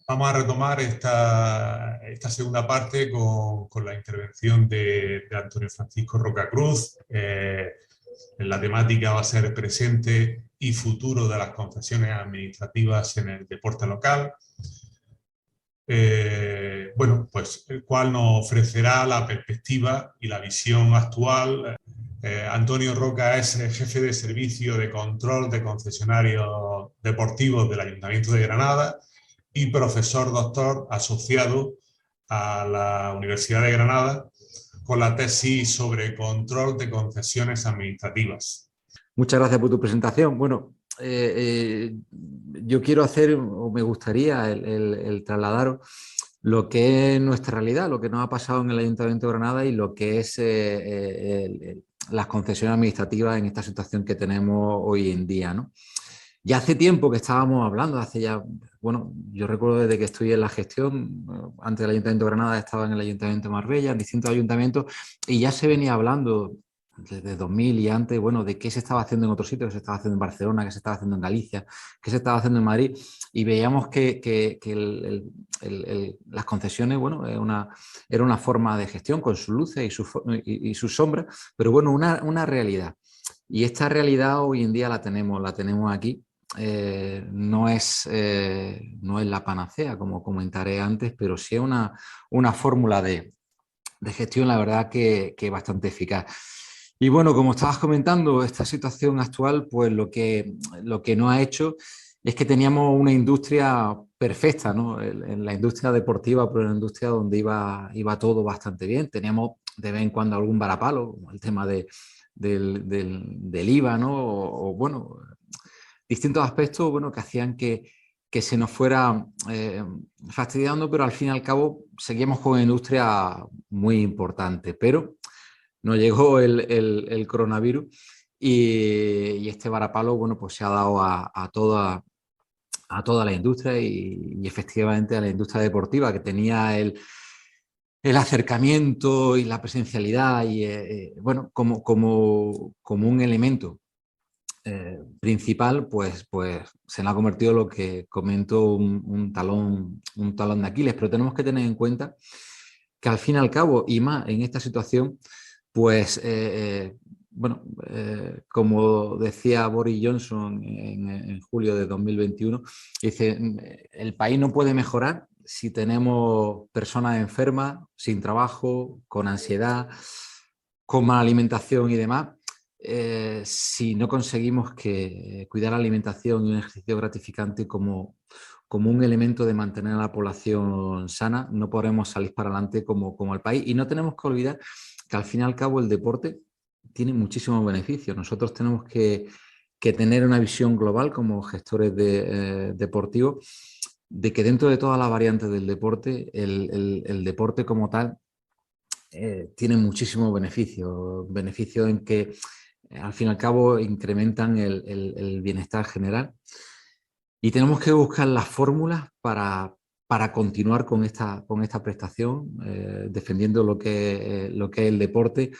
Vamos a retomar esta segunda parte con la intervención de Antonio Francisco Rocacruz. En la temática va a ser presente y futuro de las concesiones administrativas en el deporte local. Bueno, pues el cual nos ofrecerá la perspectiva y la visión actual. Antonio Roca es el jefe de servicio de control de concesionarios deportivos del Ayuntamiento de Granada y profesor doctor asociado a la Universidad de Granada con la tesis sobre control de concesiones administrativas. Muchas gracias por tu presentación. Bueno, yo quiero hacer, o me gustaría el trasladaros lo que es nuestra realidad, lo que nos ha pasado en el Ayuntamiento de Granada y lo que es las concesiones administrativas en esta situación que tenemos hoy en día, ¿no? Ya hace tiempo que estábamos hablando, bueno, yo recuerdo desde que estoy en la gestión, antes del Ayuntamiento de Granada estaba en el Ayuntamiento de Marbella, en distintos ayuntamientos, y ya se venía hablando desde 2000 y antes, bueno, de qué se estaba haciendo en otros sitios, qué se estaba haciendo en Barcelona, qué se estaba haciendo en Galicia, qué se estaba haciendo en Madrid, y veíamos que las concesiones, bueno, era una forma de gestión con sus luces y sus sombras, pero bueno, una realidad. Y esta realidad hoy en día la tenemos aquí. No es la panacea, como comentaré antes, pero sí es una fórmula de gestión, la verdad, que bastante eficaz. Y bueno, como estabas comentando, esta situación actual, pues lo que nos ha hecho es que teníamos una industria perfecta, ¿no? En la industria deportiva, pero en la industria donde iba todo bastante bien. Teníamos de vez en cuando algún varapalo, como el tema del IVA, ¿no? Bueno, distintos aspectos, bueno, que hacían que se nos fuera fastidiando, pero al fin y al cabo seguíamos con una industria muy importante. Pero nos llegó el coronavirus y este varapalo, bueno, pues se ha dado a toda la industria y efectivamente a la industria deportiva, que tenía el acercamiento y la presencialidad y, bueno, como un elemento principal, pues se le ha convertido lo que comento un talón de Aquiles. Pero tenemos que tener en cuenta que al fin y al cabo, y más en esta situación, pues bueno, como decía Boris Johnson en julio de 2021, dice, el país no puede mejorar si tenemos personas enfermas, sin trabajo, con ansiedad, con mala alimentación y demás. Si no conseguimos que cuidar la alimentación y un ejercicio gratificante como un elemento de mantener a la población sana, no podremos salir para adelante como el país. Y no tenemos que olvidar que al fin y al cabo el deporte tiene muchísimos beneficios. Nosotros tenemos que tener una visión global como gestores deportivos, de que dentro de todas las variantes del deporte, el deporte como tal tiene muchísimos beneficios en que al fin y al cabo incrementan el bienestar general. Y tenemos que buscar las fórmulas para continuar con esta prestación, defendiendo lo que es el deporte,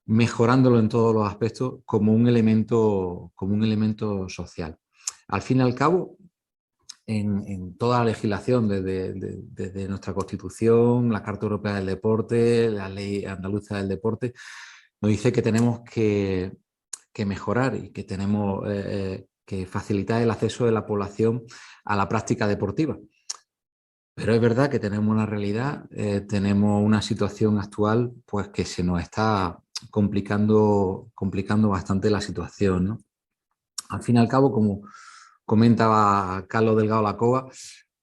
mejorándolo en todos los aspectos como un elemento social. Al fin y al cabo, en toda la legislación, desde nuestra Constitución, la Carta Europea del Deporte, la Ley Andaluza del Deporte, nos dice que tenemos que mejorar y que tenemos que facilitar el acceso de la población a la práctica deportiva. Pero es verdad que tenemos una realidad, tenemos una situación actual, pues que se nos está complicando bastante la situación, ¿no? Al fin y al cabo, como comentaba Carlos Delgado Lacova,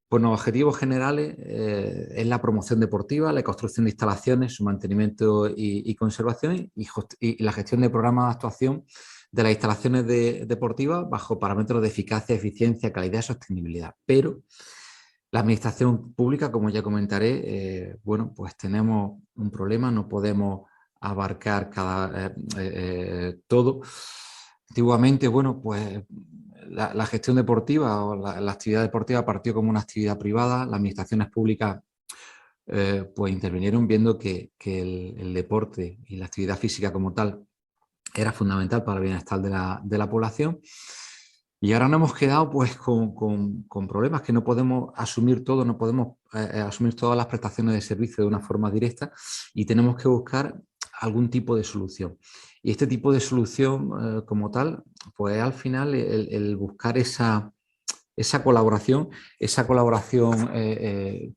pues los objetivos generales es la promoción deportiva, la construcción de instalaciones, su mantenimiento y conservación y la gestión de programas de actuación de las instalaciones deportivas bajo parámetros de eficacia, eficiencia, calidad y sostenibilidad. Pero la administración pública, como ya comentaré, bueno, pues tenemos un problema, no podemos abarcar todo. Antiguamente, bueno, pues la gestión deportiva o la actividad deportiva partió como una actividad privada. Las administraciones públicas pues intervinieron viendo que el deporte y la actividad física como tal era fundamental para el bienestar de la población. Y ahora nos hemos quedado pues con problemas que no podemos asumir todo, no podemos asumir todas las prestaciones de servicio de una forma directa y tenemos que buscar algún tipo de solución. Y este tipo de solución como tal, pues al final el buscar esa colaboración,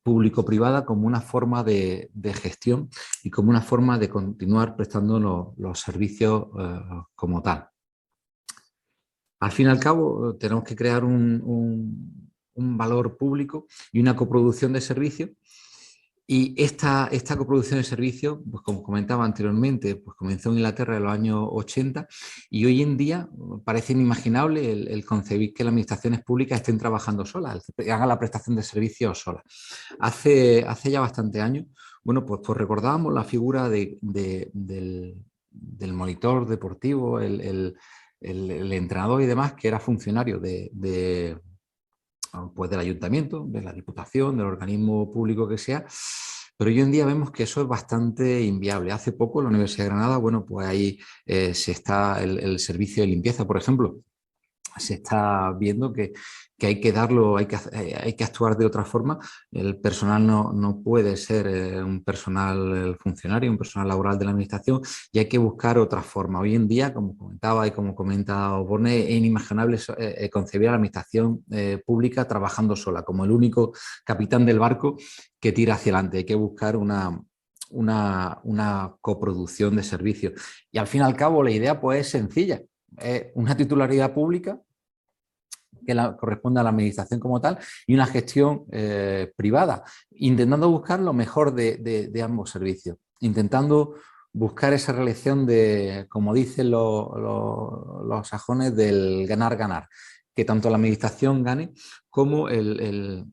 público-privada como una forma de gestión y como una forma de continuar prestando los servicios como tal. Al fin y al cabo, tenemos que crear un valor público y una coproducción de servicios. Y esta coproducción de servicios, pues como comentaba anteriormente, pues comenzó en Inglaterra en los años 80 y hoy en día parece inimaginable el concebir que las administraciones públicas estén trabajando solas, hagan la prestación de servicios solas. Hace ya bastantes años, bueno, pues recordábamos la figura del monitor deportivo, el entrenador y demás, que era funcionario pues del ayuntamiento, de la diputación, del organismo público que sea, pero hoy en día vemos que eso es bastante inviable. Hace poco en la Universidad de Granada, bueno, pues ahí se está el servicio de limpieza, por ejemplo, se está viendo que hay que darlo, hay que actuar de otra forma. El personal no puede ser un personal funcionario, un personal laboral de la administración y hay que buscar otra forma. Hoy en día, como comentaba y como comenta Osborne, es inimaginable concebir a la administración pública trabajando sola, como el único capitán del barco que tira hacia adelante. Hay que buscar una coproducción de servicios. Y al fin y al cabo la idea pues es sencilla. Una titularidad pública que corresponde a la administración como tal y una gestión privada, intentando buscar lo mejor de ambos servicios, intentando buscar esa relación de, como dicen los sajones, del ganar-ganar, que tanto la administración gane como el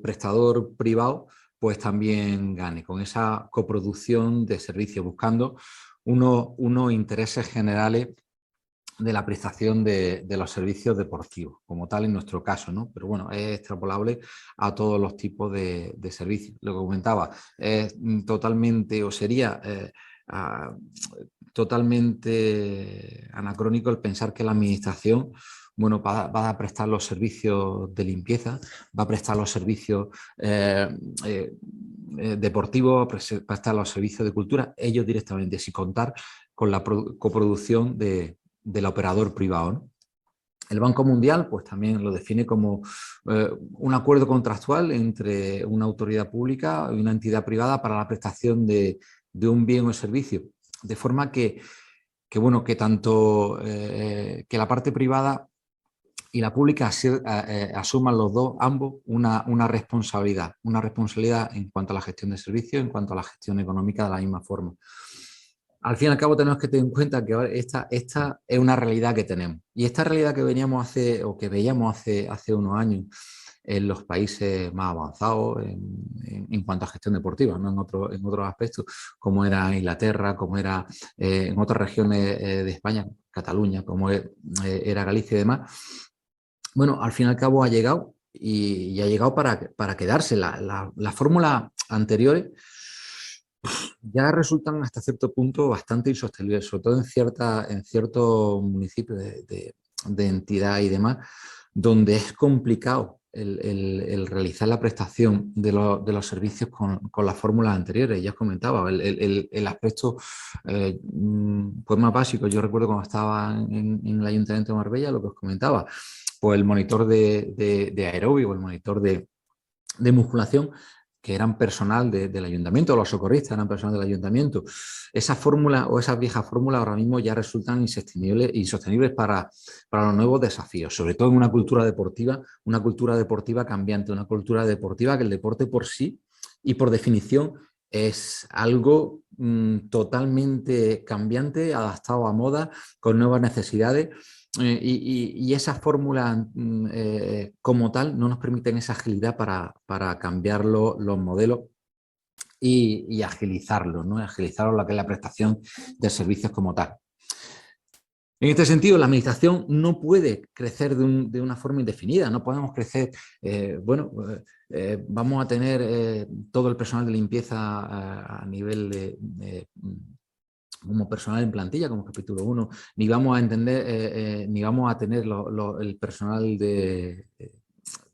prestador privado pues también gane, con esa coproducción de servicios, buscando unos intereses generales de la prestación de los servicios deportivos, como tal en nuestro caso, ¿no? Pero bueno, es extrapolable a todos los tipos de servicios. Lo que comentaba, es totalmente, o sería totalmente anacrónico el pensar que la administración, bueno, va a prestar los servicios de limpieza, va a prestar los servicios deportivos, va a prestar los servicios de cultura, ellos directamente, sin contar con la coproducción del operador privado, ¿no? El Banco Mundial pues también lo define como un acuerdo contractual entre una autoridad pública y una entidad privada para la prestación de un bien o servicio, de forma bueno, que tanto que la parte privada y la pública asuman los dos, ambos, una responsabilidad en cuanto a la gestión de servicios, en cuanto a la gestión económica de la misma forma. Al fin y al cabo tenemos que tener en cuenta que esta es una realidad que tenemos. Y esta realidad que veíamos hace unos años en los países más avanzados en cuanto a gestión deportiva, ¿no? en otros aspectos, como era Inglaterra, como era en otras regiones de España, Cataluña, como era Galicia y demás. Bueno, al fin y al cabo ha llegado y ha llegado para quedarse. Las fórmulas anteriores ya resultan hasta cierto punto bastante insostenibles, sobre todo en ciertos municipios de entidad y demás, donde es complicado el realizar la prestación de los servicios con las fórmulas anteriores. Ya os comentaba, el aspecto pues más básico. Yo recuerdo cuando estaba en el Ayuntamiento de Marbella, lo que os comentaba, pues el monitor de aerobio o el monitor de musculación, que eran personal del ayuntamiento, los socorristas eran personal del ayuntamiento. Esa fórmula o esas viejas fórmulas ahora mismo ya resultan insostenibles para los nuevos desafíos, sobre todo en una cultura deportiva cambiante, una cultura deportiva que el deporte por sí y por definición es algo totalmente cambiante, adaptado a moda, con nuevas necesidades. Y esa fórmula como tal no nos permiten esa agilidad para cambiar los modelos y agilizarlo, ¿no? Agilizar lo que es la prestación de servicios como tal. En este sentido, la administración no puede crecer de una forma indefinida, no podemos crecer, vamos a tener todo el personal de limpieza a nivel como personal en plantilla, como capítulo 1, ni vamos a entender, ni vamos a tener el personal de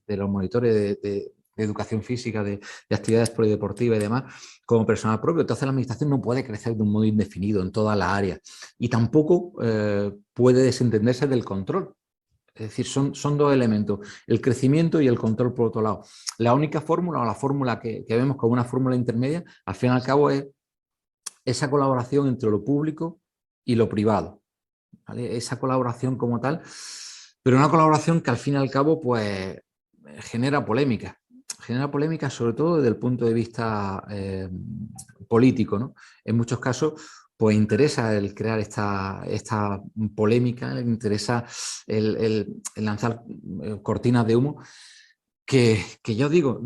los monitores de educación física, de actividades polideportivas y demás, como personal propio. Entonces la administración no puede crecer de un modo indefinido en todas las áreas y tampoco puede desentenderse del control. Es decir, son dos elementos, el crecimiento y el control por otro lado. La única fórmula o la fórmula que vemos como una fórmula intermedia, al fin y al cabo es esa colaboración entre lo público y lo privado, ¿vale? Esa colaboración como tal, pero una colaboración que al fin y al cabo pues genera polémica sobre todo desde el punto de vista político, ¿no? En muchos casos pues interesa el crear esta polémica, le interesa el lanzar cortinas de humo que yo digo,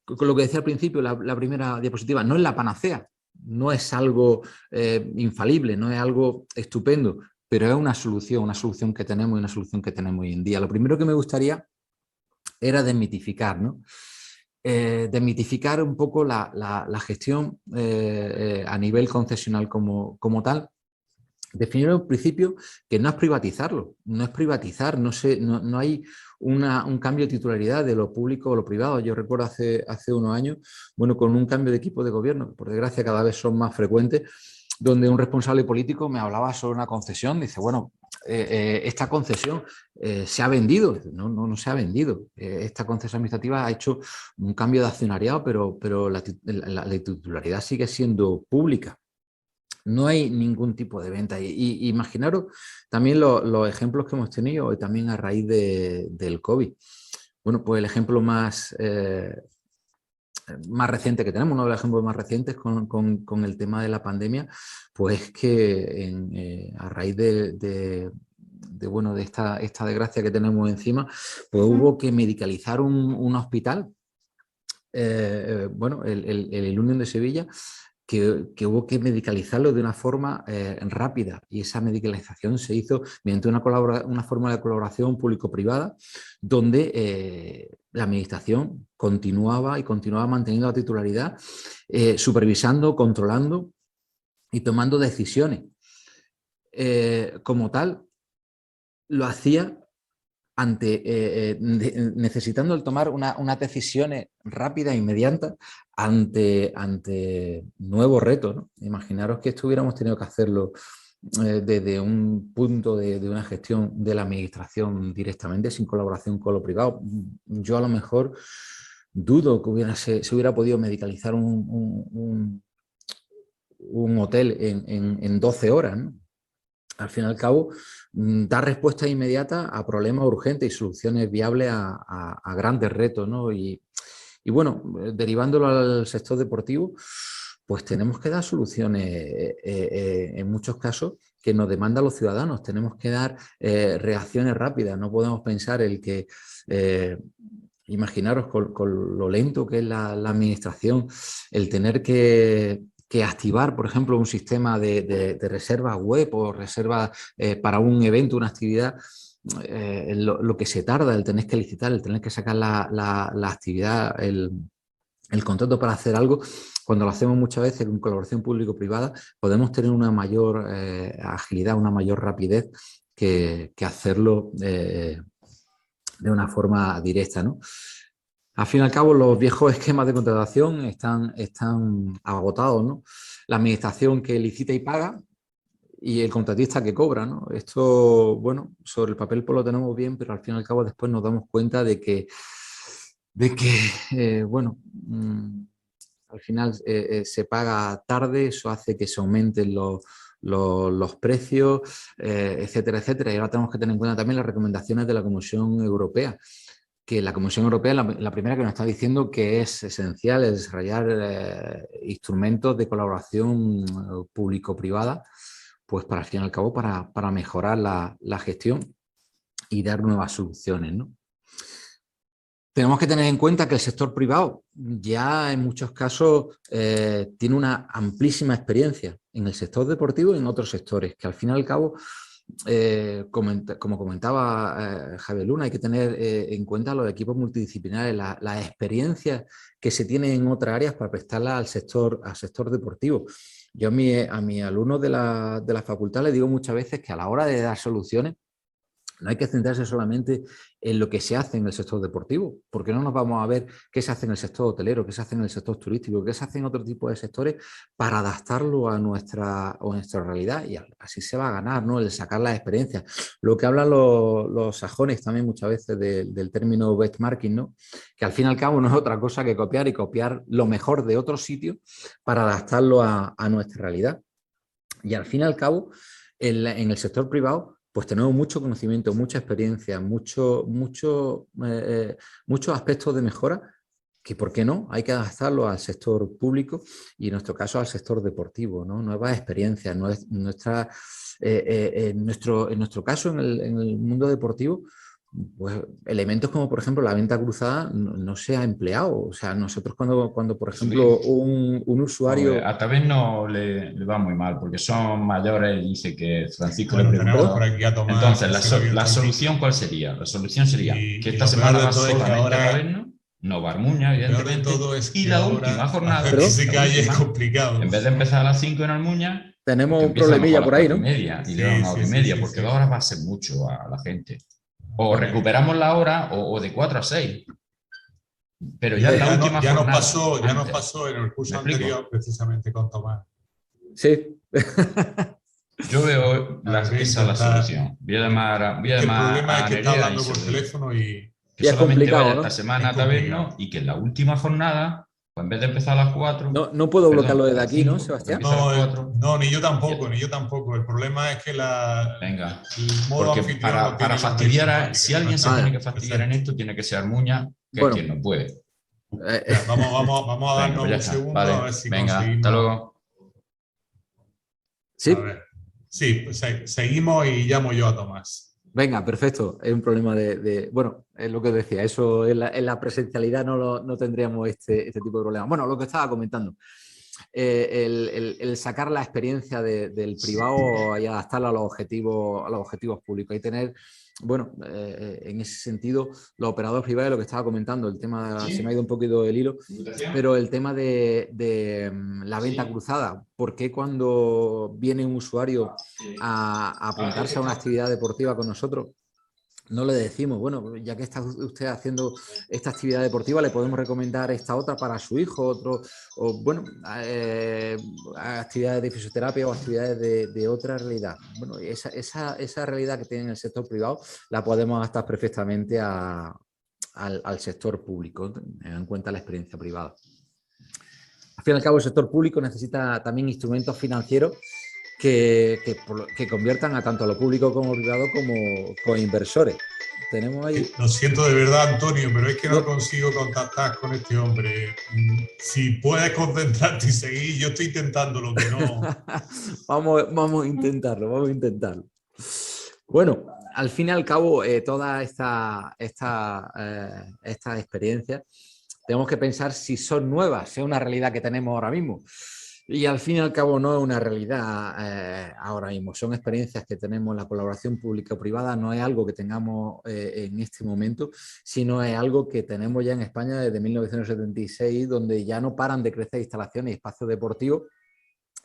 con lo que decía al principio, la primera diapositiva, no es la panacea, no es algo infalible, no es algo estupendo, pero es una solución que tenemos y una solución que tenemos hoy en día. Lo primero que me gustaría era desmitificar, ¿no? Desmitificar un poco la gestión a nivel concesional como tal. Definir un principio que no es privatizarlo, no es privatizar, no hay un cambio de titularidad de lo público o lo privado. Yo recuerdo hace unos años, bueno, con un cambio de equipo de gobierno, que por desgracia cada vez son más frecuentes, donde un responsable político me hablaba sobre una concesión, dice, bueno, esta concesión se ha vendido. No se ha vendido. Esta concesión administrativa ha hecho un cambio de accionariado, pero la titularidad sigue siendo pública. No hay ningún tipo de venta. Y imaginaros también los ejemplos que hemos tenido también a raíz del COVID. Bueno, pues el ejemplo más reciente que tenemos, uno de los ejemplos más recientes con el tema de la pandemia, pues es que a raíz de esta desgracia que tenemos encima, pues hubo que medicalizar un hospital, bueno, el Unión de Sevilla, que hubo que medicalizarlo de una forma rápida, y esa medicalización se hizo mediante una forma de colaboración público-privada donde la administración continuaba manteniendo la titularidad, supervisando, controlando y tomando decisiones. Como tal, lo hacía necesitando el tomar unas decisiones rápidas e inmediatas ante nuevos retos, ¿no? Imaginaros que esto hubiéramos tenido que hacerlo desde un punto de una gestión de la administración directamente, sin colaboración con lo privado. Yo a lo mejor dudo que se hubiera podido medicalizar un hotel en 12 horas, ¿no? Al fin y al cabo, dar respuesta inmediata a problemas urgentes y soluciones viables a grandes retos, ¿no? Y bueno, derivándolo al sector deportivo, pues tenemos que dar soluciones en muchos casos que nos demandan los ciudadanos. Tenemos que dar reacciones rápidas. No podemos pensar el que... imaginaros con lo lento que es la administración, el tener que activar, por ejemplo, un sistema de reservas web o reservas para un evento, una actividad, lo que se tarda, el tener que licitar, el tener que sacar la actividad, el contrato para hacer algo, cuando lo hacemos muchas veces en colaboración público-privada, podemos tener una mayor agilidad, una mayor rapidez que hacerlo de una forma directa, ¿no? Al fin y al cabo, los viejos esquemas de contratación están agotados, ¿no? La administración que licita y paga y el contratista que cobra, ¿no? Esto, bueno, sobre el papel pues lo tenemos bien, pero al fin y al cabo después nos damos cuenta de que bueno, al final se paga tarde, eso hace que se aumenten los precios, etcétera, etcétera. Y ahora tenemos que tener en cuenta también las recomendaciones de la Comisión Europea, que la Comisión Europea es la primera que nos está diciendo que es esencial desarrollar instrumentos de colaboración público-privada, pues para al fin y al cabo para mejorar la gestión y dar nuevas soluciones, ¿no? Tenemos que tener en cuenta que el sector privado ya en muchos casos tiene una amplísima experiencia en el sector deportivo y en otros sectores, que al fin y al cabo, como comentaba Javier Luna, hay que tener en cuenta los equipos multidisciplinares, las experiencias que se tienen en otras áreas para prestarlas al sector deportivo. Yo a mis alumnos de la facultad les digo muchas veces que a la hora de dar soluciones no hay que centrarse solamente en lo que se hace en el sector deportivo, porque no nos vamos a ver qué se hace en el sector hotelero, qué se hace en el sector turístico, qué se hace en otro tipo de sectores para adaptarlo a nuestra realidad, y así se va a ganar, ¿no? El sacar las experiencias. Lo que hablan los sajones también muchas veces del término benchmarking, ¿no? Que al fin y al cabo no es otra cosa que copiar y copiar lo mejor de otros sitios para adaptarlo a nuestra realidad. Y al fin y al cabo, en el sector privado, pues tenemos mucho conocimiento, mucha experiencia, muchos aspectos de mejora que, ¿por qué no? Hay que adaptarlo al sector público y en nuestro caso al sector deportivo, ¿no? Nuevas experiencias, en nuestro caso en el mundo deportivo, pues elementos como por ejemplo la venta cruzada no se ha empleado. O sea, nosotros cuando por ejemplo un usuario... A Taberno le va muy mal porque son mayores y dice que Francisco le Bueno, tenemos por preguntó. aquí a Tomás, Entonces, que sigue abierto la el solución, micro. ¿cuál sería? La solución sería que Y esta lo peor semana de va todo es que solamente a ahora, Taberno, no va a Armuña, lo peor de evidentemente, todo es y que la ahora última hacer jornada, que ¿Perdón? se la calle es última, complicado. en vez de empezar a las 5 en Armuña, Tenemos porque un empieza a lo mejor problemilla a las por ahí, 4 y ¿no? media y le da Sí, una hora sí, y sí, media, sí, porque sí. 2 horas va a ser mucho a la gente. O Bueno, recuperamos la hora o de 4 a 6, pero ya en la ya, última jornada, ya nos antes. pasó en el ¿Me curso explico? anterior precisamente con Tomás. Sí. Yo veo Habría que esa la intentar. solución. Voy Es a que el llamar problema es a que está Nerea y hablando se por lo digo. teléfono y Que Y es solamente vaya complicado, esta ¿no? semana es a Taberno complicado. y que en la última jornada, pues en vez de empezar a las 4, No puedo bloquearlo perdón, a desde las aquí, ¿no, 5, pues Sebastián? empieza a las No, 4. no, ni yo Y ya. tampoco, ni yo tampoco. El problema es que Venga. el modo Porque anfitrión no para tiene nombre fastidiar, informático, si no alguien se está tiene Vaya. que fastidiar en presente. esto, tiene que ser Muña, que es quien Bueno, no puede. eh, Ya, vamos a Venga, pues darnos ya un está. segundo a ver Vale, si venga, hasta conseguimos. luego. A sí, ver. Sí, pues seguimos y llamo yo a Tomás. venga, perfecto. Es un problema bueno, es lo que decía, eso en la presencialidad no tendríamos este tipo de problemas. Bueno, lo que estaba comentando, el sacar la experiencia del privado y adaptarla a los objetivos públicos y tener, bueno, en ese sentido, los operadores privados, lo que estaba comentando, el tema, se me ha ido un poquito el hilo, pero el tema de la venta cruzada. ¿Por qué cuando viene un usuario a apuntarse a una actividad deportiva con nosotros, no le decimos, bueno, ya que está usted haciendo esta actividad deportiva, le podemos recomendar esta otra para su hijo, o bueno, actividades de fisioterapia o actividades de otra realidad? Bueno, esa realidad que tiene el sector privado la podemos adaptar perfectamente al sector público, teniendo en cuenta la experiencia privada. Al fin y al cabo, el sector público necesita también instrumentos financieros que conviertan a tanto a lo público como privado como inversores. Tenemos ahí... Lo siento de verdad, Antonio, pero es que no No. consigo contactar con este hombre. Si puedes concentrarte y seguir, yo estoy intentando lo que no. vamos a intentarlo. Bueno, al fin y al cabo, todas estas experiencias, tenemos que pensar si son nuevas, si es una realidad que tenemos ahora mismo. Y al fin y al cabo no es una realidad ahora mismo, son experiencias que tenemos. La colaboración pública-privada no es algo que tengamos en este momento, sino es algo que tenemos ya en España desde 1976, donde ya no paran de crecer instalaciones y espacios deportivos,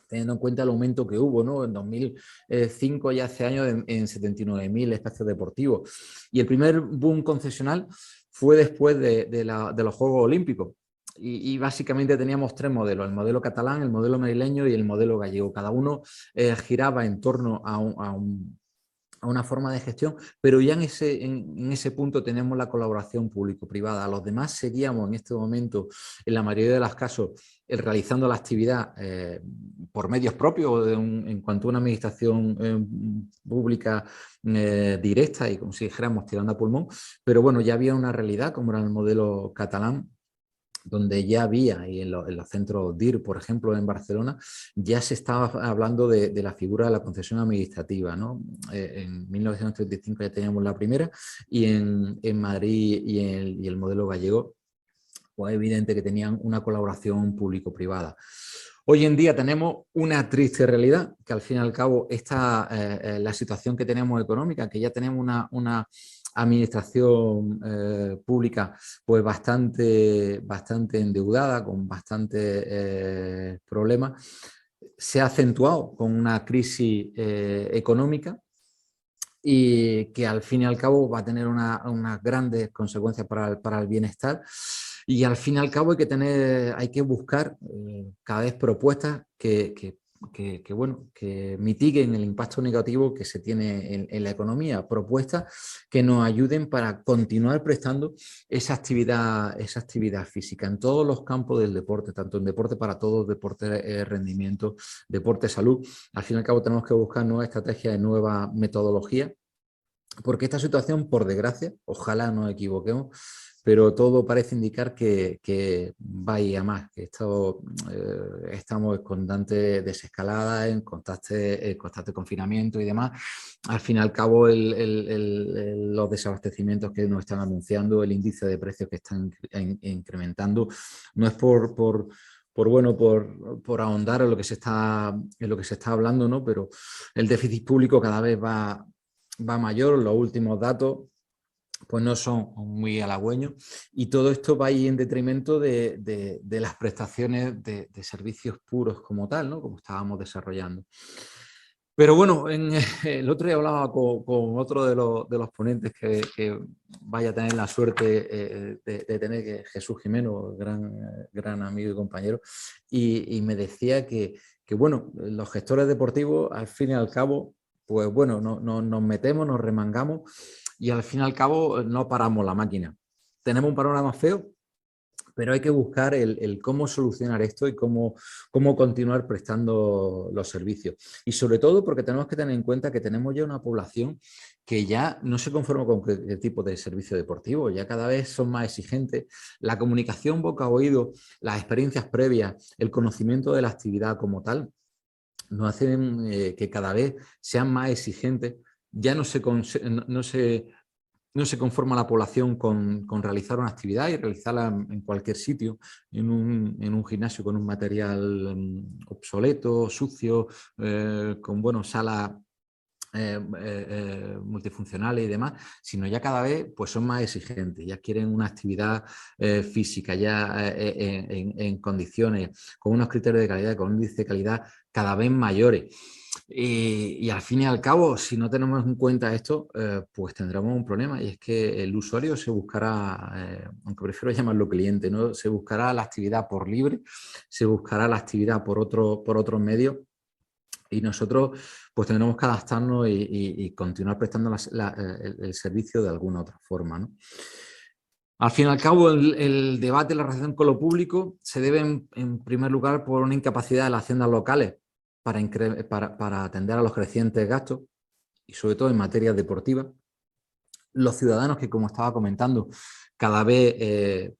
teniendo en cuenta el aumento que hubo, ¿no? En 2005, ya hace años, en 79.000 espacios deportivos. Y el primer boom concesional fue después de los Juegos Olímpicos. Y básicamente teníamos tres modelos: el modelo catalán, el modelo madrileño y el modelo gallego. Cada uno giraba en torno a una forma de gestión, pero ya en ese punto tenemos la colaboración público-privada. Los demás seguíamos en este momento, en la mayoría de los casos, realizando la actividad por medios propios en cuanto a una administración pública directa y, como si dijéramos, tirando a pulmón. Pero bueno, ya había una realidad, como era el modelo catalán, donde ya había, y en los centros DIR, por ejemplo, en Barcelona, ya se estaba hablando de la figura de la concesión administrativa, ¿no? En 1935 ya teníamos la primera, y en Madrid y el modelo gallego, pues es evidente que tenían una colaboración público-privada. Hoy en día tenemos una triste realidad, que al fin y al cabo la situación que tenemos económica, que ya tenemos una administración pública pues bastante endeudada, con bastantes problemas. se ha acentuado con una crisis económica y que al fin y al cabo va a tener unas grandes consecuencias para el bienestar. Y al fin y al cabo hay que buscar cada vez propuestas que mitiguen el impacto negativo que se tiene en la economía, propuestas que nos ayuden para continuar prestando esa actividad física en todos los campos del deporte, tanto en deporte para todos, deporte rendimiento, deporte salud. Al fin y al cabo tenemos que buscar nuevas estrategias, nuevas metodologías, porque esta situación, por desgracia, ojalá nos equivoquemos, pero todo parece indicar que va a ir a más, que estamos en constante desescalada, en constante confinamiento y demás. Al fin y al cabo, los desabastecimientos que nos están anunciando, el índice de precios que están incrementando, no es por ahondar en lo que se está hablando, ¿no? Pero el déficit público cada vez va mayor. Los últimos datos pues no son muy halagüeños, y todo esto va a ir en detrimento de las prestaciones de servicios puros como tal, ¿no? Como estábamos desarrollando. Pero bueno, el otro día hablaba con otro de los ponentes que vaya a tener la suerte de tener, que Jesús Jimeno, gran amigo y compañero, y me decía que bueno, los gestores deportivos, al fin y al cabo, pues bueno, nos metemos, nos remangamos y al fin y al cabo no paramos la máquina. Tenemos un panorama feo, pero hay que buscar el cómo solucionar esto y cómo continuar prestando los servicios. Y sobre todo porque tenemos que tener en cuenta que tenemos ya una población que ya no se conforma con qué tipo de servicio deportivo, ya cada vez son más exigentes. La comunicación boca a oído, las experiencias previas, el conocimiento de la actividad como tal, nos hacen que cada vez sean más exigentes. Ya no se conforma la población con realizar una actividad y realizarla en cualquier sitio, en un gimnasio con un material obsoleto, sucio, con salas multifuncionales y demás, sino ya cada vez pues son más exigentes, ya quieren una actividad física ya en condiciones, con unos criterios de calidad, con un índice de calidad cada vez mayores. Y al fin y al cabo, si no tenemos en cuenta esto, pues tendremos un problema, y es que el usuario se buscará, aunque prefiero llamarlo cliente, ¿no? Se buscará la actividad por libre, se buscará la actividad por otros medios, y nosotros pues tendremos que adaptarnos y continuar prestando el servicio de alguna otra forma, ¿no? Al fin y al cabo, el debate y la relación con lo público se debe en primer lugar por una incapacidad de las haciendas locales para atender a los crecientes gastos, y sobre todo en materia deportiva. Los ciudadanos que, como estaba comentando, cada vez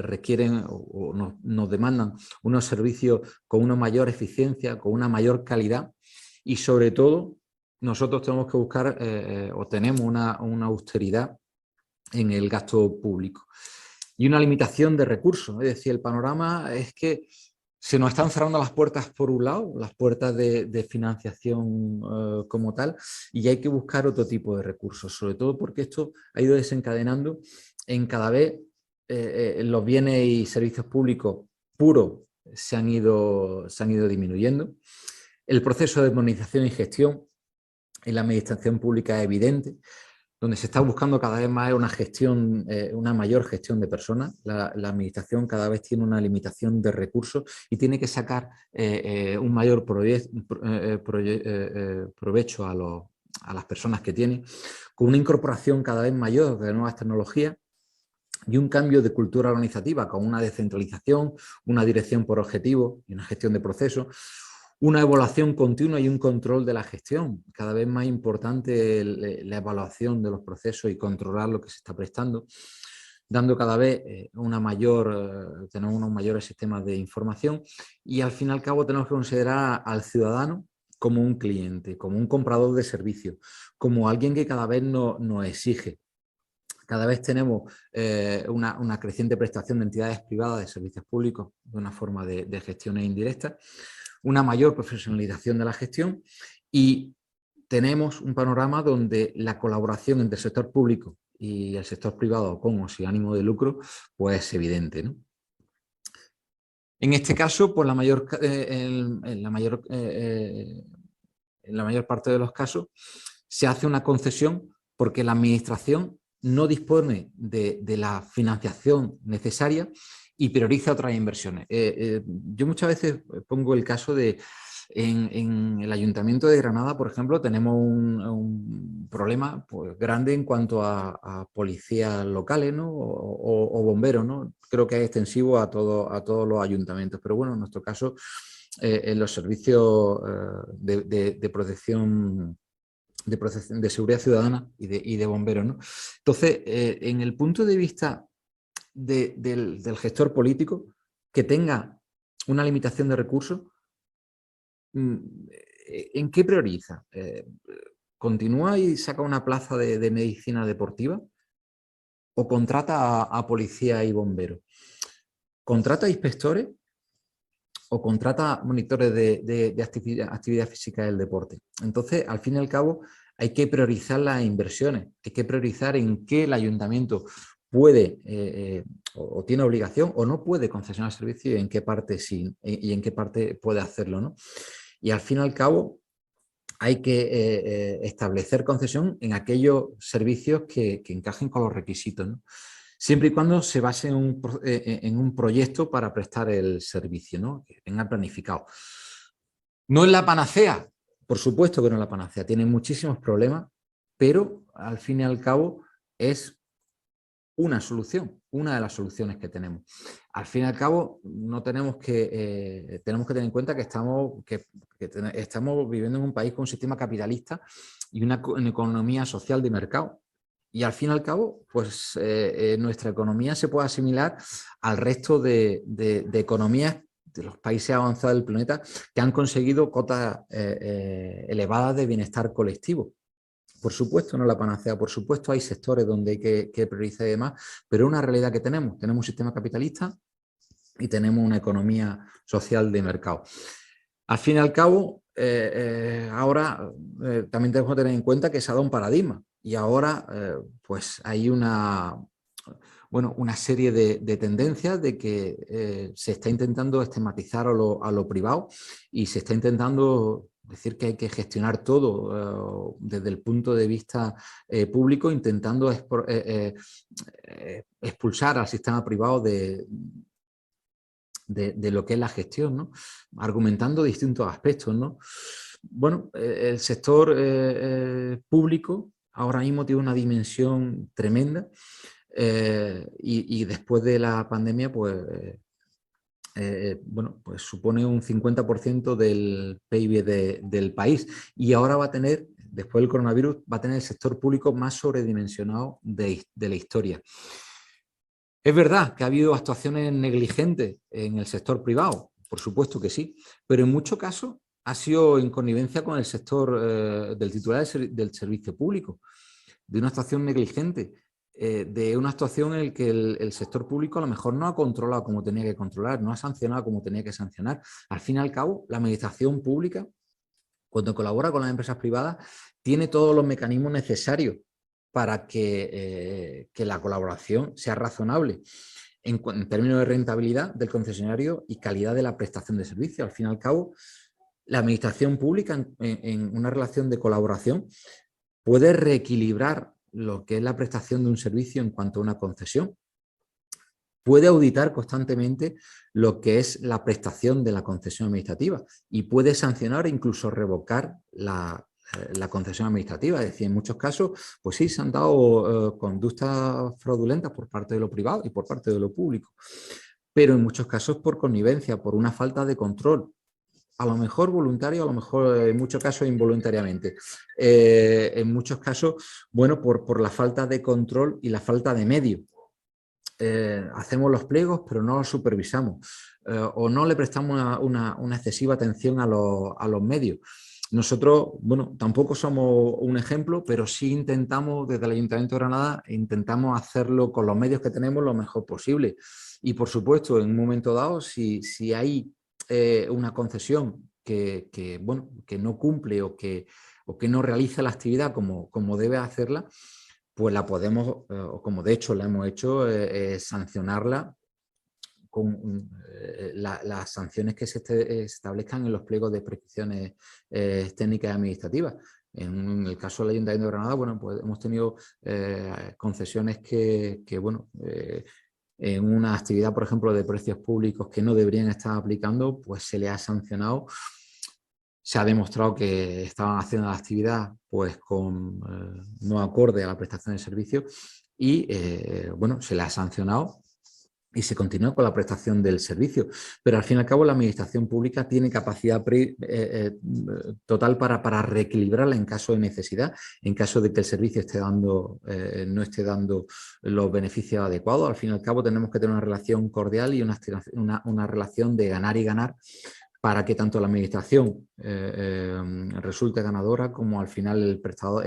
requieren o nos demandan unos servicios con una mayor eficiencia, con una mayor calidad, y sobre todo nosotros tenemos que buscar o tenemos una austeridad en el gasto público y una limitación de recursos. Es decir, el panorama es que se nos están cerrando las puertas por un lado, las puertas de financiación como tal, y hay que buscar otro tipo de recursos, sobre todo porque esto ha ido desencadenando en cada vez los bienes y servicios públicos puros se han ido disminuyendo. El proceso de modernización y gestión en la administración pública es evidente, donde se está buscando cada vez más una mayor gestión de personas. La administración cada vez tiene una limitación de recursos y tiene que sacar un mayor provecho a las personas que tiene, con una incorporación cada vez mayor de nuevas tecnologías y un cambio de cultura organizativa, con una descentralización, una dirección por objetivos y una gestión de procesos, una evaluación continua y un control de la gestión. Cada vez más importante la evaluación de los procesos y controlar lo que se está prestando, dando cada vez tenemos unos mayores sistemas de información, y al fin y al cabo tenemos que considerar al ciudadano como un cliente, como un comprador de servicios, como alguien que cada vez nos exige. Cada vez tenemos una creciente prestación de entidades privadas de servicios públicos de una forma de gestiones indirectas, una mayor profesionalización de la gestión, y tenemos un panorama donde la colaboración entre el sector público y el sector privado, con o sin ánimo de lucro, pues es evidente, ¿no? En este caso, pues en la mayor parte de los casos, se hace una concesión porque la administración no dispone de la financiación necesaria y prioriza otras inversiones. Yo muchas veces pongo el caso de, en el Ayuntamiento de Granada, por ejemplo, tenemos un problema pues, grande en cuanto a policías locales, ¿no? o bomberos, ¿no? Creo que es extensivo a todos los ayuntamientos, pero bueno, en nuestro caso, en los servicios de protección de seguridad ciudadana y de bomberos, ¿no? Entonces, en el punto de vista del gestor político, que tenga una limitación de recursos, ¿en qué prioriza? ¿Continúa y saca una plaza de medicina deportiva? ¿O contrata a policía y bomberos? ¿Contrata inspectores? ¿O contrata monitores de actividad física del deporte? Entonces, al fin y al cabo, hay que priorizar las inversiones, hay que priorizar en qué el ayuntamiento puede o tiene obligación o no puede concesionar servicio y en qué parte sí y en qué parte puede hacerlo, ¿no? Y al fin y al cabo hay que establecer concesión en aquellos servicios que encajen con los requisitos, ¿no? Siempre y cuando se base en un proyecto para prestar el servicio, ¿no? Que tenga planificado. No es la panacea, por supuesto que no es la panacea, tiene muchísimos problemas, pero al fin y al cabo es una solución, una de las soluciones que tenemos. Al fin y al cabo, no tenemos que tener en cuenta que estamos viviendo en un país con un sistema capitalista y una economía social de mercado. Y al fin y al cabo, pues nuestra economía se puede asimilar al resto de economías de los países avanzados del planeta que han conseguido cotas elevadas de bienestar colectivo. Por supuesto, no la panacea, por supuesto hay sectores donde hay que priorizar y demás, pero es una realidad que tenemos. Tenemos un sistema capitalista y tenemos una economía social de mercado. Al fin y al cabo, ahora también tenemos que tener en cuenta que se ha dado un paradigma y ahora pues hay una serie de tendencias de que se está intentando estigmatizar a lo privado y se está intentando decir que hay que gestionar todo desde el punto de vista público, intentando expulsar al sistema privado de lo que es la gestión, ¿no? Argumentando distintos aspectos, ¿no? Bueno, el sector público ahora mismo tiene una dimensión tremenda y después de la pandemia, pues pues supone un 50% del PIB del país y ahora va a tener, después del coronavirus, va a tener el sector público más sobredimensionado de la historia. Es verdad que ha habido actuaciones negligentes en el sector privado, por supuesto que sí, pero en muchos casos ha sido en connivencia con el sector del titular del servicio público, de una actuación negligente, de una actuación en la que el sector público a lo mejor no ha controlado como tenía que controlar, no ha sancionado como tenía que sancionar. Al fin y al cabo, la administración pública, cuando colabora con las empresas privadas, tiene todos los mecanismos necesarios para que la colaboración sea razonable en términos de rentabilidad del concesionario y calidad de la prestación de servicio. Al fin y al cabo, la administración pública en una relación de colaboración puede reequilibrar lo que es la prestación de un servicio en cuanto a una concesión. Puede auditar constantemente lo que es la prestación de la concesión administrativa y puede sancionar e incluso revocar la concesión administrativa. Es decir, en muchos casos, pues sí, se han dado conductas fraudulentas por parte de lo privado y por parte de lo público, pero en muchos casos por connivencia, por una falta de control, a lo mejor voluntario, a lo mejor en muchos casos involuntariamente. En muchos casos, bueno, por la falta de control y la falta de medios. Hacemos los pliegos, pero no los supervisamos. O no le prestamos una excesiva atención a los medios. Nosotros, bueno, tampoco somos un ejemplo, pero sí intentamos, desde el Ayuntamiento de Granada, intentamos hacerlo con los medios que tenemos lo mejor posible. Y por supuesto, en un momento dado, si hay una concesión que no cumple o que no realiza la actividad como debe hacerla, pues la podemos, como de hecho la hemos hecho, sancionarla las sanciones que se establezcan en los pliegos de prescripciones técnicas y administrativas. En el caso del Ayuntamiento de Granada, bueno, pues hemos tenido concesiones que bueno, en una actividad, por ejemplo, de precios públicos que no deberían estar aplicando, pues se le ha sancionado. Se ha demostrado que estaban haciendo la actividad pues con no acorde a la prestación de servicio y bueno, se le ha sancionado y se continúa con la prestación del servicio. Pero al fin y al cabo la administración pública tiene capacidad total para reequilibrarla en caso de necesidad, en caso de que el servicio no esté dando los beneficios adecuados. Al fin y al cabo tenemos que tener una relación cordial y una relación de ganar y ganar, para que tanto la administración resulte ganadora como al final el prestador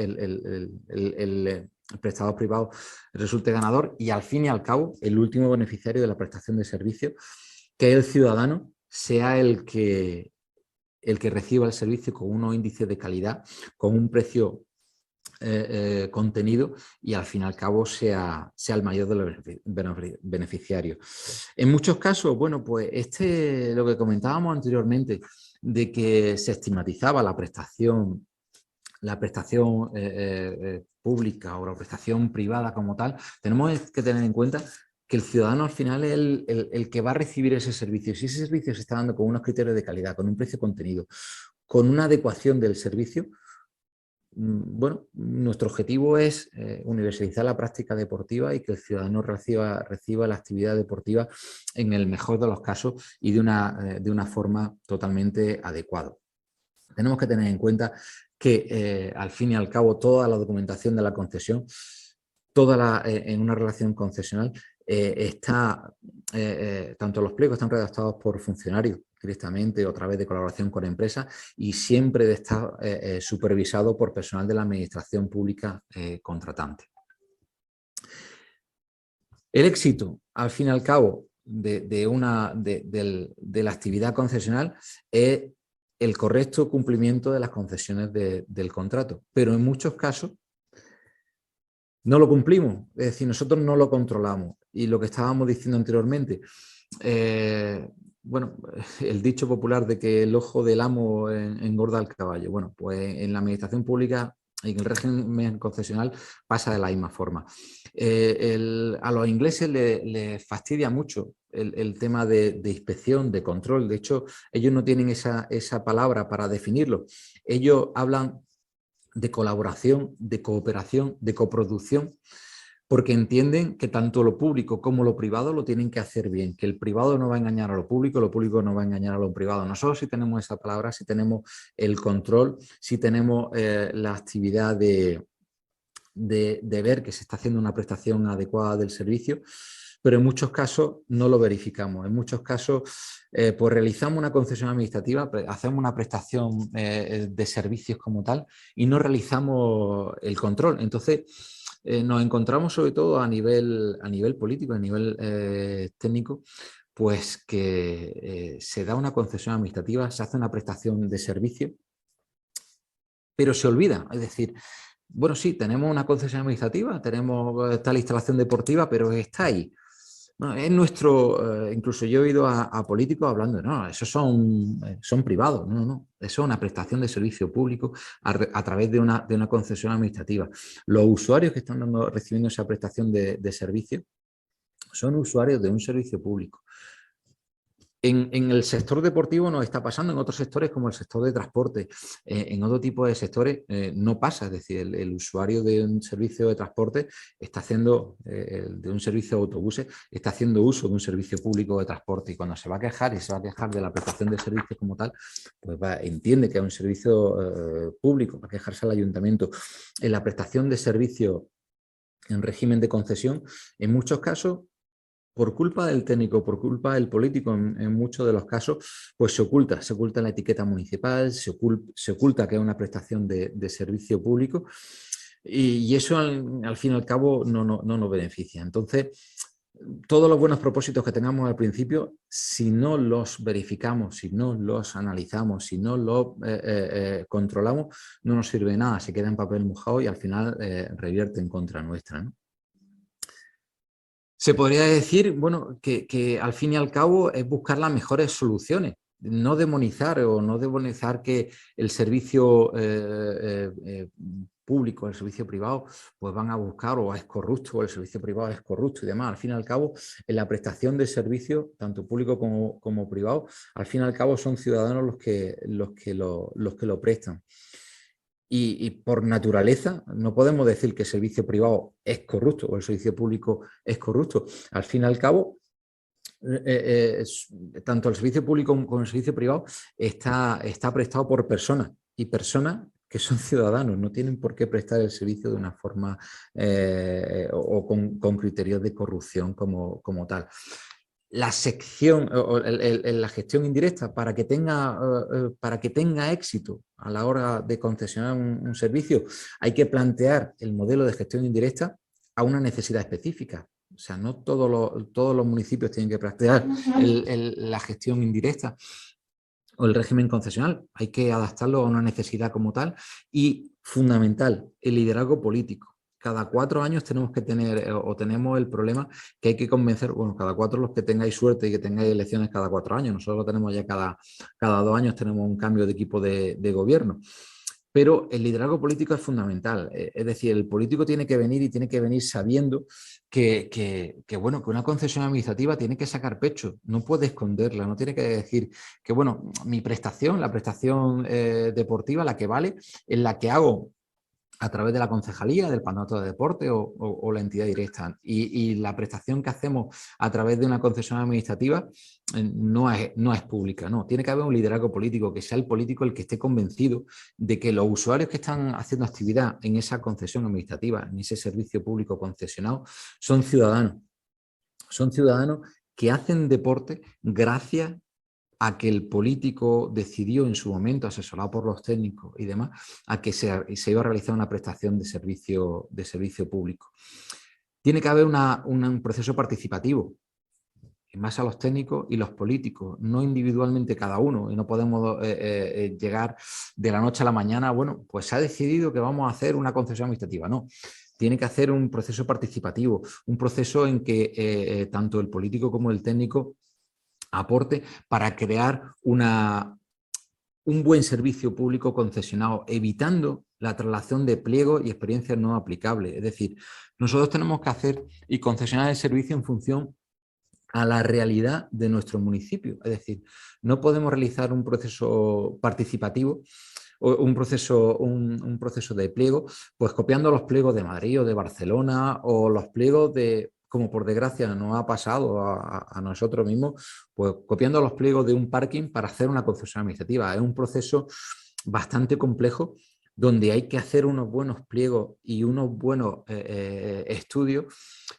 privado resulte ganador y al fin y al cabo el último beneficiario de la prestación de servicio, que es el ciudadano, sea el que reciba el servicio con unos índices de calidad, con un precio contenido y al fin y al cabo sea el mayor de los beneficiarios. En muchos casos, bueno, pues lo que comentábamos anteriormente, de que se estigmatizaba la prestación pública o la prestación privada como tal, tenemos que tener en cuenta que el ciudadano al final es el que va a recibir ese servicio. Si ese servicio se está dando con unos criterios de calidad, con un precio contenido, con una adecuación del servicio, bueno, nuestro objetivo es universalizar la práctica deportiva y que el ciudadano reciba la actividad deportiva en el mejor de los casos y de una forma totalmente adecuada. Tenemos que tener en cuenta que al fin y al cabo toda la documentación de la concesión, en una relación concesional, tanto los pliegos están redactados por funcionarios directamente o a través de colaboración con empresas y siempre está supervisado por personal de la administración pública contratante. El éxito, al fin y al cabo, de la actividad concesional es el correcto cumplimiento de las concesiones del contrato, pero en muchos casos no lo cumplimos, es decir, nosotros no lo controlamos. Y lo que estábamos diciendo anteriormente, bueno, el dicho popular de que el ojo del amo engorda al caballo. Bueno, pues en la administración pública y en el régimen concesional pasa de la misma forma. A los ingleses les fastidia mucho el tema de inspección, de control. De hecho, ellos no tienen esa palabra para definirlo. Ellos hablan de colaboración, de cooperación, de coproducción, porque entienden que tanto lo público como lo privado lo tienen que hacer bien, que el privado no va a engañar a lo público no va a engañar a lo privado. Nosotros sí tenemos esa palabra, sí tenemos el control, sí tenemos la actividad de ver que se está haciendo una prestación adecuada del servicio, pero en muchos casos no lo verificamos. En muchos casos pues realizamos una concesión administrativa, hacemos una prestación de servicios como tal y no realizamos el control. Entonces nos encontramos sobre todo a nivel político, a nivel técnico, pues que se da una concesión administrativa, se hace una prestación de servicio, pero se olvida, es decir, bueno, sí, tenemos una concesión administrativa, tenemos tal instalación deportiva, pero está ahí. Bueno, es nuestro, incluso yo he oído a políticos hablando, no, esos son privados, no, eso es una prestación de servicio público a través de una concesión administrativa. Los usuarios que están recibiendo esa prestación de servicio son usuarios de un servicio público. En el sector deportivo nos está pasando, en otros sectores como el sector de transporte, en otro tipo de sectores no pasa, es decir, el usuario de un servicio de transporte está haciendo, de un servicio de autobuses, está haciendo uso de un servicio público de transporte y cuando se va a quejar y se va a quejar de la prestación de servicios como tal, pues entiende que es un servicio público, va a quejarse al ayuntamiento. En la prestación de servicio en régimen de concesión, en muchos casos, por culpa del técnico, por culpa del político, en muchos de los casos, pues se oculta la etiqueta municipal, se oculta que es una prestación de servicio público y eso al fin y al cabo no nos beneficia. Entonces, todos los buenos propósitos que tengamos al principio, si no los verificamos, si no los analizamos, si no los controlamos, no nos sirve de nada, se queda en papel mojado y al final revierte en contra nuestra, ¿no? Se podría decir, bueno, que al fin y al cabo es buscar las mejores soluciones, no demonizar que el servicio público, el servicio privado, pues van a buscar o es corrupto o el servicio privado es corrupto y demás. Al fin y al cabo, en la prestación de servicios, tanto público como privado, al fin y al cabo son ciudadanos los que lo prestan. Y por naturaleza no podemos decir que el servicio privado es corrupto o el servicio público es corrupto. Al fin y al cabo, tanto el servicio público como el servicio privado está prestado por personas y personas que son ciudadanos, no tienen por qué prestar el servicio de una forma o con criterios de corrupción como tal. La sección o la gestión indirecta para que tenga éxito a la hora de concesionar un servicio, hay que plantear el modelo de gestión indirecta a una necesidad específica. O sea, no todos los municipios tienen que plantear la gestión indirecta o el régimen concesional. Hay que adaptarlo a una necesidad como tal y, fundamental, el liderazgo político. Cada 4 años tenemos que tener, o tenemos el problema que hay que convencer, bueno, cada 4 los que tengáis suerte y que tengáis elecciones cada 4 años, nosotros tenemos ya cada 2 años tenemos un cambio de equipo de gobierno. Pero el liderazgo político es fundamental, es decir, el político tiene que venir y tiene que venir sabiendo que una concesión administrativa tiene que sacar pecho, no puede esconderla, no tiene que decir que, bueno, mi prestación, la prestación deportiva, la que vale, es la que hago a través de la concejalía, del patronato de deporte o la entidad directa. Y la prestación que hacemos a través de una concesión administrativa no es pública, no. Tiene que haber un liderazgo político, que sea el político el que esté convencido de que los usuarios que están haciendo actividad en esa concesión administrativa, en ese servicio público concesionado, son ciudadanos. Son ciudadanos que hacen deporte gracias a que el político decidió en su momento, asesorado por los técnicos y demás, a que se iba a realizar una prestación de servicio público. Tiene que haber un proceso participativo en base a los técnicos y los políticos, no individualmente cada uno, y no podemos llegar de la noche a la mañana, bueno, pues se ha decidido que vamos a hacer una concesión administrativa, no. Tiene que hacer un proceso participativo, un proceso en que tanto el político como el técnico aporte para crear un buen servicio público concesionado, evitando la traslación de pliegos y experiencias no aplicables. Es decir, nosotros tenemos que hacer y concesionar el servicio en función a la realidad de nuestro municipio. Es decir, no podemos realizar un proceso participativo o un proceso de pliego, pues copiando los pliegos de Madrid o de Barcelona o los pliegos de, como por desgracia nos ha pasado a nosotros mismos, pues copiando los pliegos de un parking para hacer una concesión administrativa. Es un proceso bastante complejo donde hay que hacer unos buenos pliegos y unos buenos estudios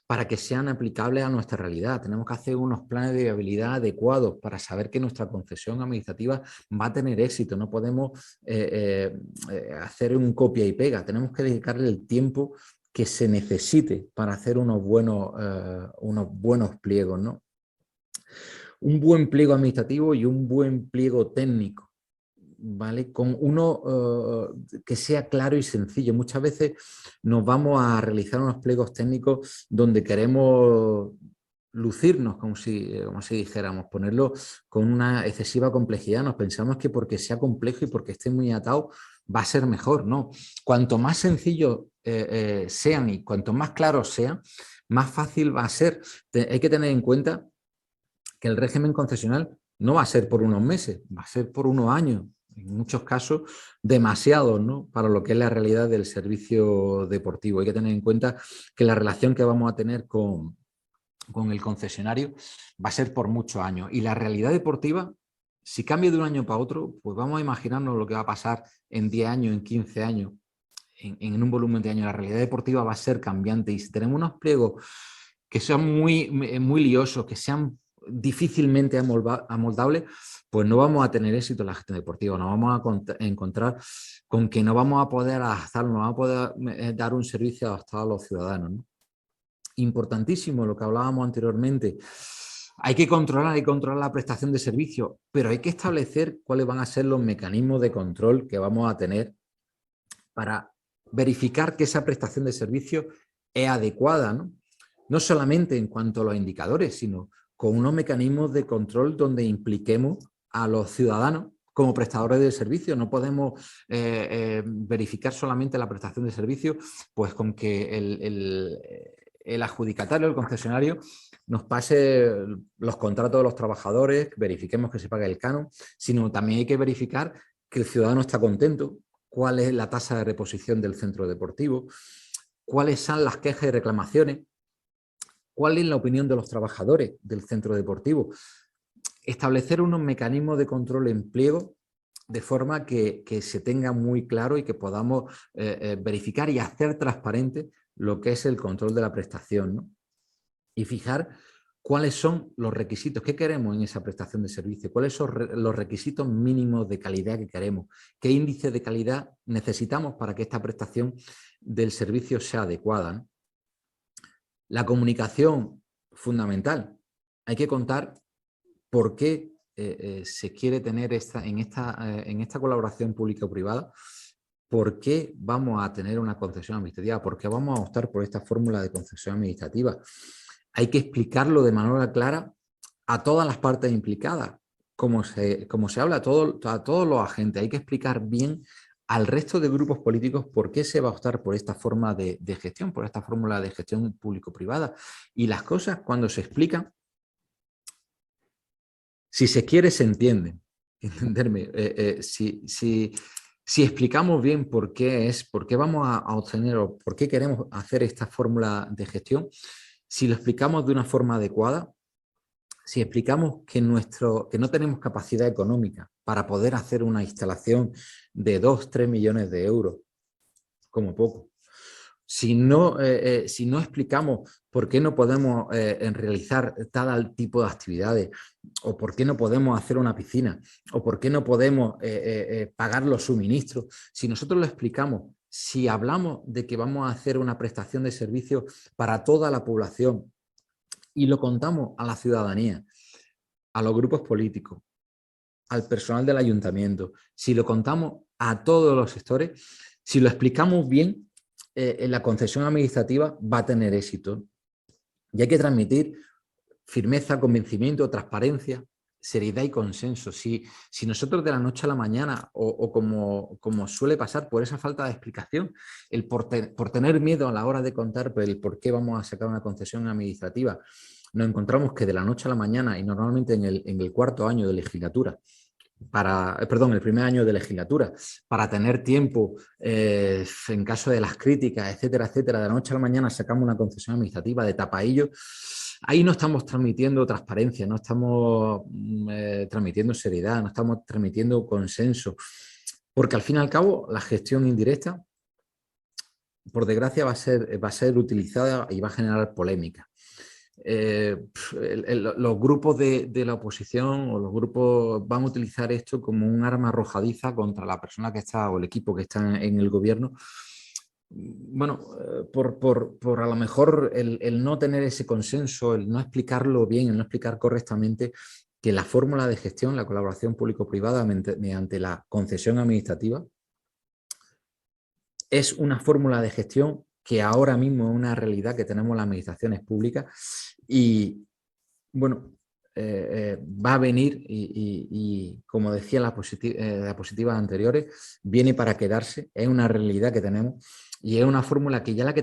para que sean aplicables a nuestra realidad. Tenemos que hacer unos planes de viabilidad adecuados para saber que nuestra concesión administrativa va a tener éxito. No podemos hacer un copia y pega. Tenemos que dedicarle el tiempo que se necesite para hacer unos buenos pliegos, ¿no? Un buen pliego administrativo y un buen pliego técnico, ¿vale? Con uno que sea claro y sencillo. Muchas veces nos vamos a realizar unos pliegos técnicos donde queremos lucirnos, como si dijéramos, ponerlo con una excesiva complejidad. Nos pensamos que porque sea complejo y porque esté muy atado va a ser mejor, ¿no? Cuanto más sencillos sean y cuanto más claros sean, más fácil va a ser. Hay que tener en cuenta que el régimen concesional no va a ser por unos meses, va a ser por unos años, en muchos casos demasiados, ¿no? Para lo que es la realidad del servicio deportivo. Hay que tener en cuenta que la relación que vamos a tener con el concesionario va a ser por muchos años. Y la realidad deportiva, si cambia de un año para otro, pues vamos a imaginarnos lo que va a pasar en 10 años, en 15 años, en un volumen de años. La realidad deportiva va a ser cambiante y si tenemos unos pliegos que sean muy liosos, que sean difícilmente amoldables, pues no vamos a tener éxito en la gestión deportiva, nos vamos a encontrar con que no vamos a poder adaptar, no vamos a poder dar un servicio adaptado a los ciudadanos, ¿no? Importantísimo lo que hablábamos anteriormente, hay que controlar la prestación de servicios, pero hay que establecer cuáles van a ser los mecanismos de control que vamos a tener para verificar que esa prestación de servicios es adecuada, ¿no? no solamente en cuanto a los indicadores, sino con unos mecanismos de control donde impliquemos a los ciudadanos como prestadores de servicios. No podemos verificar solamente la prestación de servicios pues con que el adjudicatario, el concesionario, nos pase los contratos de los trabajadores, verifiquemos que se pague el canon, sino también hay que verificar que el ciudadano está contento, cuál es la tasa de reposición del centro deportivo, cuáles son las quejas y reclamaciones, cuál es la opinión de los trabajadores del centro deportivo. Establecer unos mecanismos de control en pliego de forma que se tenga muy claro y que podamos verificar y hacer transparente lo que es el control de la prestación, ¿no? Y fijar cuáles son los requisitos que queremos en esa prestación de servicio, cuáles son los requisitos mínimos de calidad que queremos, qué índice de calidad necesitamos para que esta prestación del servicio sea adecuada, ¿no? La comunicación, fundamental. Hay que contar por qué se quiere tener en esta colaboración público-privada, por qué vamos a tener una concesión administrativa, por qué vamos a optar por esta fórmula de concesión administrativa. Hay que explicarlo de manera clara a todas las partes implicadas, como se habla a todos los agentes. Hay que explicar bien al resto de grupos políticos por qué se va a optar por esta forma de gestión, por esta fórmula de gestión público-privada. Y las cosas, cuando se explican, si se quiere, se entiende. Entenderme, si explicamos bien por qué vamos a obtener o por qué queremos hacer esta fórmula de gestión, si lo explicamos de una forma adecuada, si explicamos que no tenemos capacidad económica para poder hacer una instalación de 2-3 millones de euros, como poco, si no explicamos por qué no podemos realizar tal tipo de actividades, o por qué no podemos hacer una piscina, o por qué no podemos pagar los suministros, si nosotros lo explicamos, si hablamos de que vamos a hacer una prestación de servicios para toda la población y lo contamos a la ciudadanía, a los grupos políticos, al personal del ayuntamiento, si lo contamos a todos los sectores, si lo explicamos bien, la concesión administrativa va a tener éxito. Y hay que transmitir firmeza, convencimiento, transparencia, seriedad y consenso. Si nosotros de la noche a la mañana, o como suele pasar por esa falta de explicación, por tener miedo a la hora de contar el por qué vamos a sacar una concesión administrativa, nos encontramos que de la noche a la mañana, y normalmente en el cuarto año de legislatura, el primer año de legislatura, para tener tiempo en caso de las críticas, etcétera, etcétera, de la noche a la mañana sacamos una concesión administrativa de tapaillo. Ahí no estamos transmitiendo transparencia, no estamos transmitiendo seriedad, no estamos transmitiendo consenso, porque al fin y al cabo la gestión indirecta, por desgracia, va a ser utilizada y va a generar polémica. Los grupos de la oposición o los grupos van a utilizar esto como un arma arrojadiza contra la persona que está o el equipo que está en el gobierno. Bueno, por a lo mejor el no tener ese consenso, el no explicarlo bien, el no explicar correctamente que la fórmula de gestión, la colaboración público-privada mediante la concesión administrativa, es una fórmula de gestión que ahora mismo es una realidad que tenemos las administraciones públicas y, bueno, va a venir y como decía las diapositivas anteriores, viene para quedarse, es una realidad que tenemos y es una fórmula que ya la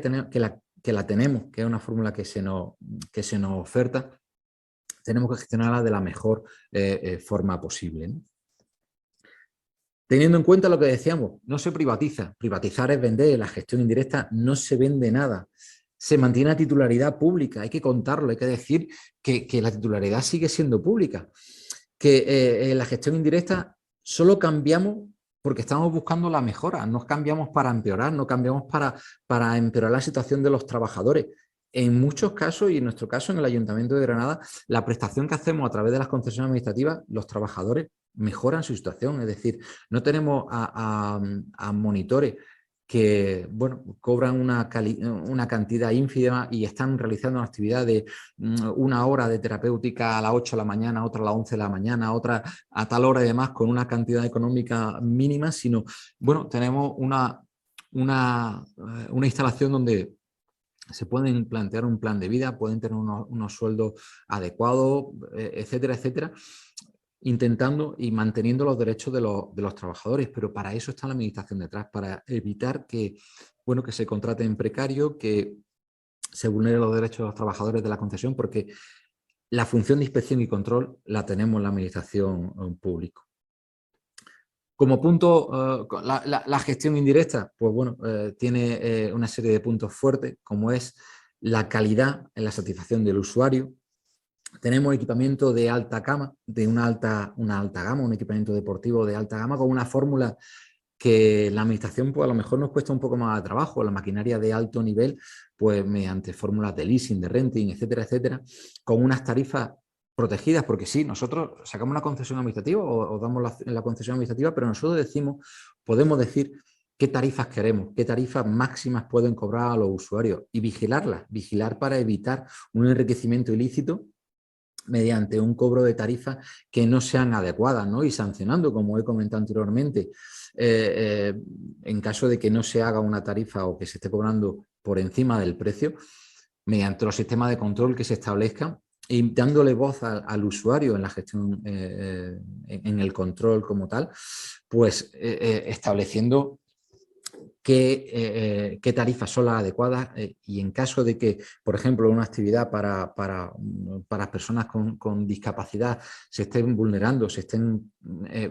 tenemos, que es una fórmula que se nos oferta, tenemos que gestionarla de la mejor forma posible, ¿no? Teniendo en cuenta lo que decíamos, no se privatiza. Privatizar es vender, la gestión indirecta no se vende nada. Se mantiene la titularidad pública, hay que contarlo, hay que decir que la titularidad sigue siendo pública. Que la gestión indirecta solo cambiamos porque estamos buscando la mejora, no cambiamos para empeorar, no cambiamos para empeorar la situación de los trabajadores. En muchos casos, y en nuestro caso en el Ayuntamiento de Granada, la prestación que hacemos a través de las concesiones administrativas, los trabajadores mejoran su situación, es decir, no tenemos a monitores que, bueno, cobran una cantidad ínfima y están realizando una actividad de 1 hora de terapéutica a las 8 de la mañana, otra a las 11 de la mañana, otra a tal hora y demás con una cantidad económica mínima, sino, bueno, tenemos una instalación donde se pueden plantear un plan de vida, pueden tener unos sueldos adecuados, etcétera, etcétera, intentando y manteniendo los derechos de los trabajadores, pero para eso está la administración detrás, para evitar que, bueno, que se contrate en precario, que se vulneren los derechos de los trabajadores de la concesión, porque la función de inspección y control la tenemos en la administración pública. Como punto, la gestión indirecta, pues bueno, tiene una serie de puntos fuertes, como es la calidad en la satisfacción del usuario. Tenemos equipamiento de alta gama, de una alta gama, un equipamiento deportivo de alta gama, con una fórmula que la administración pues a lo mejor nos cuesta un poco más de trabajo, la maquinaria de alto nivel, pues mediante fórmulas de leasing, de renting, etcétera, etcétera, con unas tarifas protegidas, porque sí, nosotros sacamos una concesión administrativa o damos la concesión administrativa, pero nosotros podemos decir qué tarifas queremos, qué tarifas máximas pueden cobrar a los usuarios y vigilar para evitar un enriquecimiento ilícito mediante un cobro de tarifas que no sean adecuadas, ¿no? Y sancionando, como he comentado anteriormente, en caso de que no se haga una tarifa o que se esté cobrando por encima del precio, mediante los sistemas de control que se establezcan y dándole voz al usuario en la gestión, en el control como tal, pues estableciendo qué tarifas son las adecuadas y en caso de que, por ejemplo, una actividad para personas con discapacidad se estén vulnerando, se estén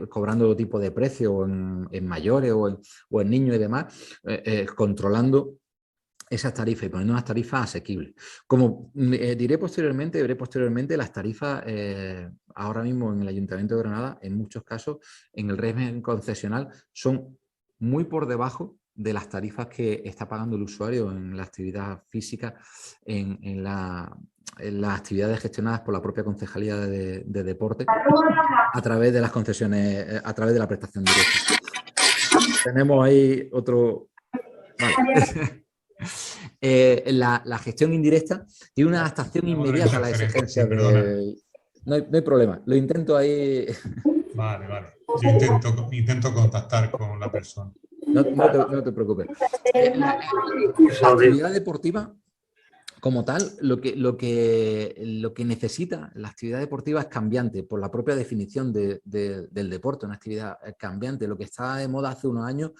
cobrando otro tipo de precio en mayores o en niños y demás, controlando esas tarifas y poniendo unas tarifas asequibles. Como veré posteriormente, las tarifas ahora mismo en el Ayuntamiento de Granada, en muchos casos, en el régimen concesional, son muy por debajo de las tarifas que está pagando el usuario en la actividad física, en las actividades gestionadas por la propia Concejalía de Deporte a través de las concesiones, a través de la prestación directa. Tenemos ahí otro... Vale. La gestión indirecta tiene una adaptación inmediata a las exigencias de... No hay problema, lo intento ahí... Vale. Yo intento contactar con la persona. No te preocupes. La actividad deportiva, como tal, lo que necesita la actividad deportiva es cambiante, por la propia definición del deporte, una actividad cambiante. Lo que está de moda hace unos años,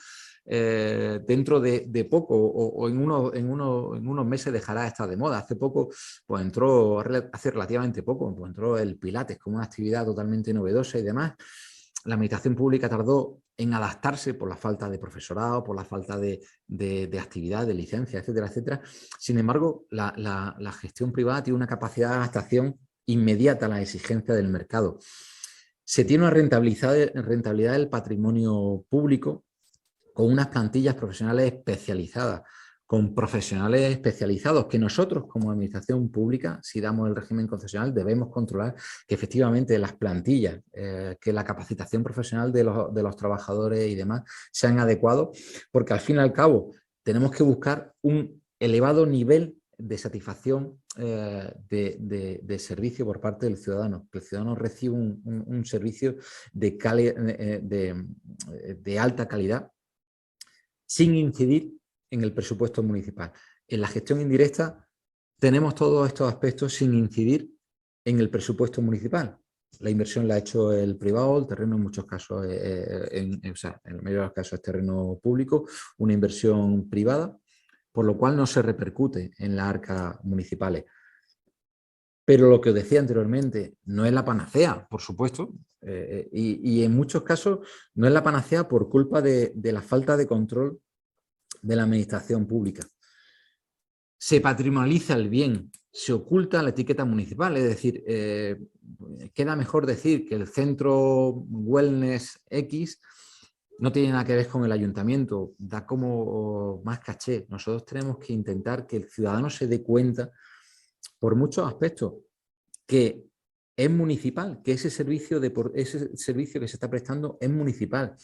dentro de poco o en unos meses dejará de estar de moda. Hace poco, pues hace relativamente poco, pues entró el Pilates como una actividad totalmente novedosa y demás. La administración pública tardó en adaptarse por la falta de profesorado, por la falta de actividad, de licencia, etcétera, etcétera. Sin embargo, la gestión privada tiene una capacidad de adaptación inmediata a las exigencias del mercado. Se tiene una rentabilidad del patrimonio público con unas plantillas profesionales especializadas, con profesionales especializados que nosotros como administración pública, si damos el régimen concesional, debemos controlar que efectivamente las plantillas, que la capacitación profesional de los trabajadores y demás sean adecuados, porque al fin y al cabo tenemos que buscar un elevado nivel de satisfacción de servicio por parte del ciudadano, que el ciudadano reciba un servicio de alta calidad sin incidir en el presupuesto municipal. En la gestión indirecta tenemos todos estos aspectos sin incidir en el presupuesto municipal. La inversión la ha hecho el privado, el terreno en muchos casos, en la mayoría de los casos es terreno público, una inversión privada, por lo cual no se repercute en las arcas municipales. Pero lo que os decía anteriormente, no es la panacea, por supuesto, y en muchos casos no es la panacea por culpa de la falta de control de la administración pública. Se patrimonializa el bien, se oculta la etiqueta municipal, es decir, queda mejor decir que el centro wellness X no tiene nada que ver con el ayuntamiento, da como más caché. Nosotros tenemos que intentar que el ciudadano se dé cuenta, por muchos aspectos, que es municipal, que ese servicio que se está prestando es municipal.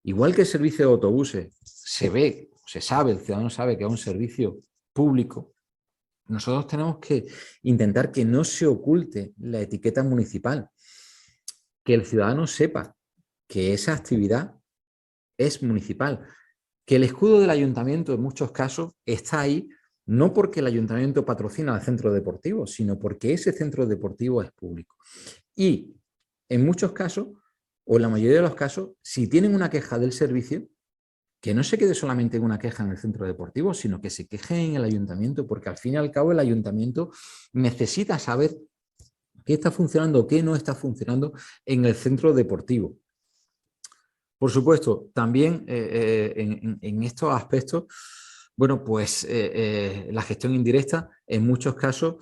Igual que el servicio de autobuses se sabe, el ciudadano sabe que es un servicio público, nosotros tenemos que intentar que no se oculte la etiqueta municipal, que el ciudadano sepa que esa actividad es municipal, que el escudo del ayuntamiento en muchos casos está ahí No porque el ayuntamiento patrocina el centro deportivo, sino porque ese centro deportivo es público. Y en muchos casos, o en la mayoría de los casos, si tienen una queja del servicio, que no se quede solamente en una queja en el centro deportivo, sino que se queje en el ayuntamiento, porque al fin y al cabo el ayuntamiento necesita saber qué está funcionando o qué no está funcionando en el centro deportivo. Por supuesto, también en estos aspectos, bueno, pues la gestión indirecta en muchos casos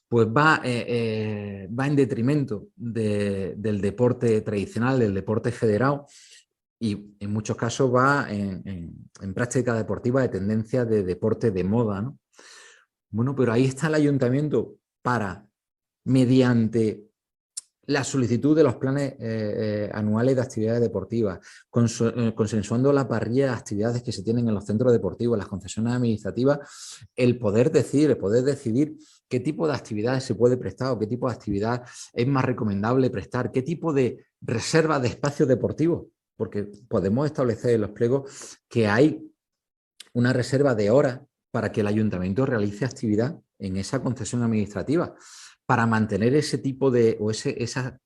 pues va en detrimento del deporte tradicional, del deporte federado, y en muchos casos va en práctica deportiva de tendencia de deporte de moda, ¿no? Bueno, pero ahí está el ayuntamiento para, mediante la solicitud de los planes anuales de actividades deportivas, consensuando la parrilla de actividades que se tienen en los centros deportivos, las concesiones administrativas, el poder decidir qué tipo de actividades se puede prestar o qué tipo de actividad es más recomendable prestar, qué tipo de reserva de espacios deportivos, porque podemos establecer en los pliegos que hay una reserva de horas para que el ayuntamiento realice actividad en esa concesión administrativa, para mantener ese tipo de, o esa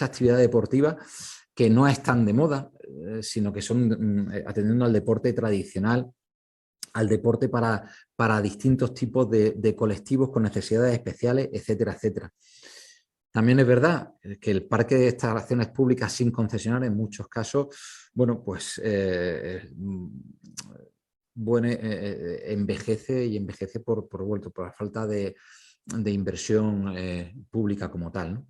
actividad deportiva que no están de moda, sino que son atendiendo al deporte tradicional, al deporte para distintos tipos de colectivos con necesidades especiales, etcétera, etcétera. También es verdad que el parque de instalaciones públicas sin concesionar en muchos casos, bueno, pues envejece y envejece por la falta de inversión pública como tal, ¿no?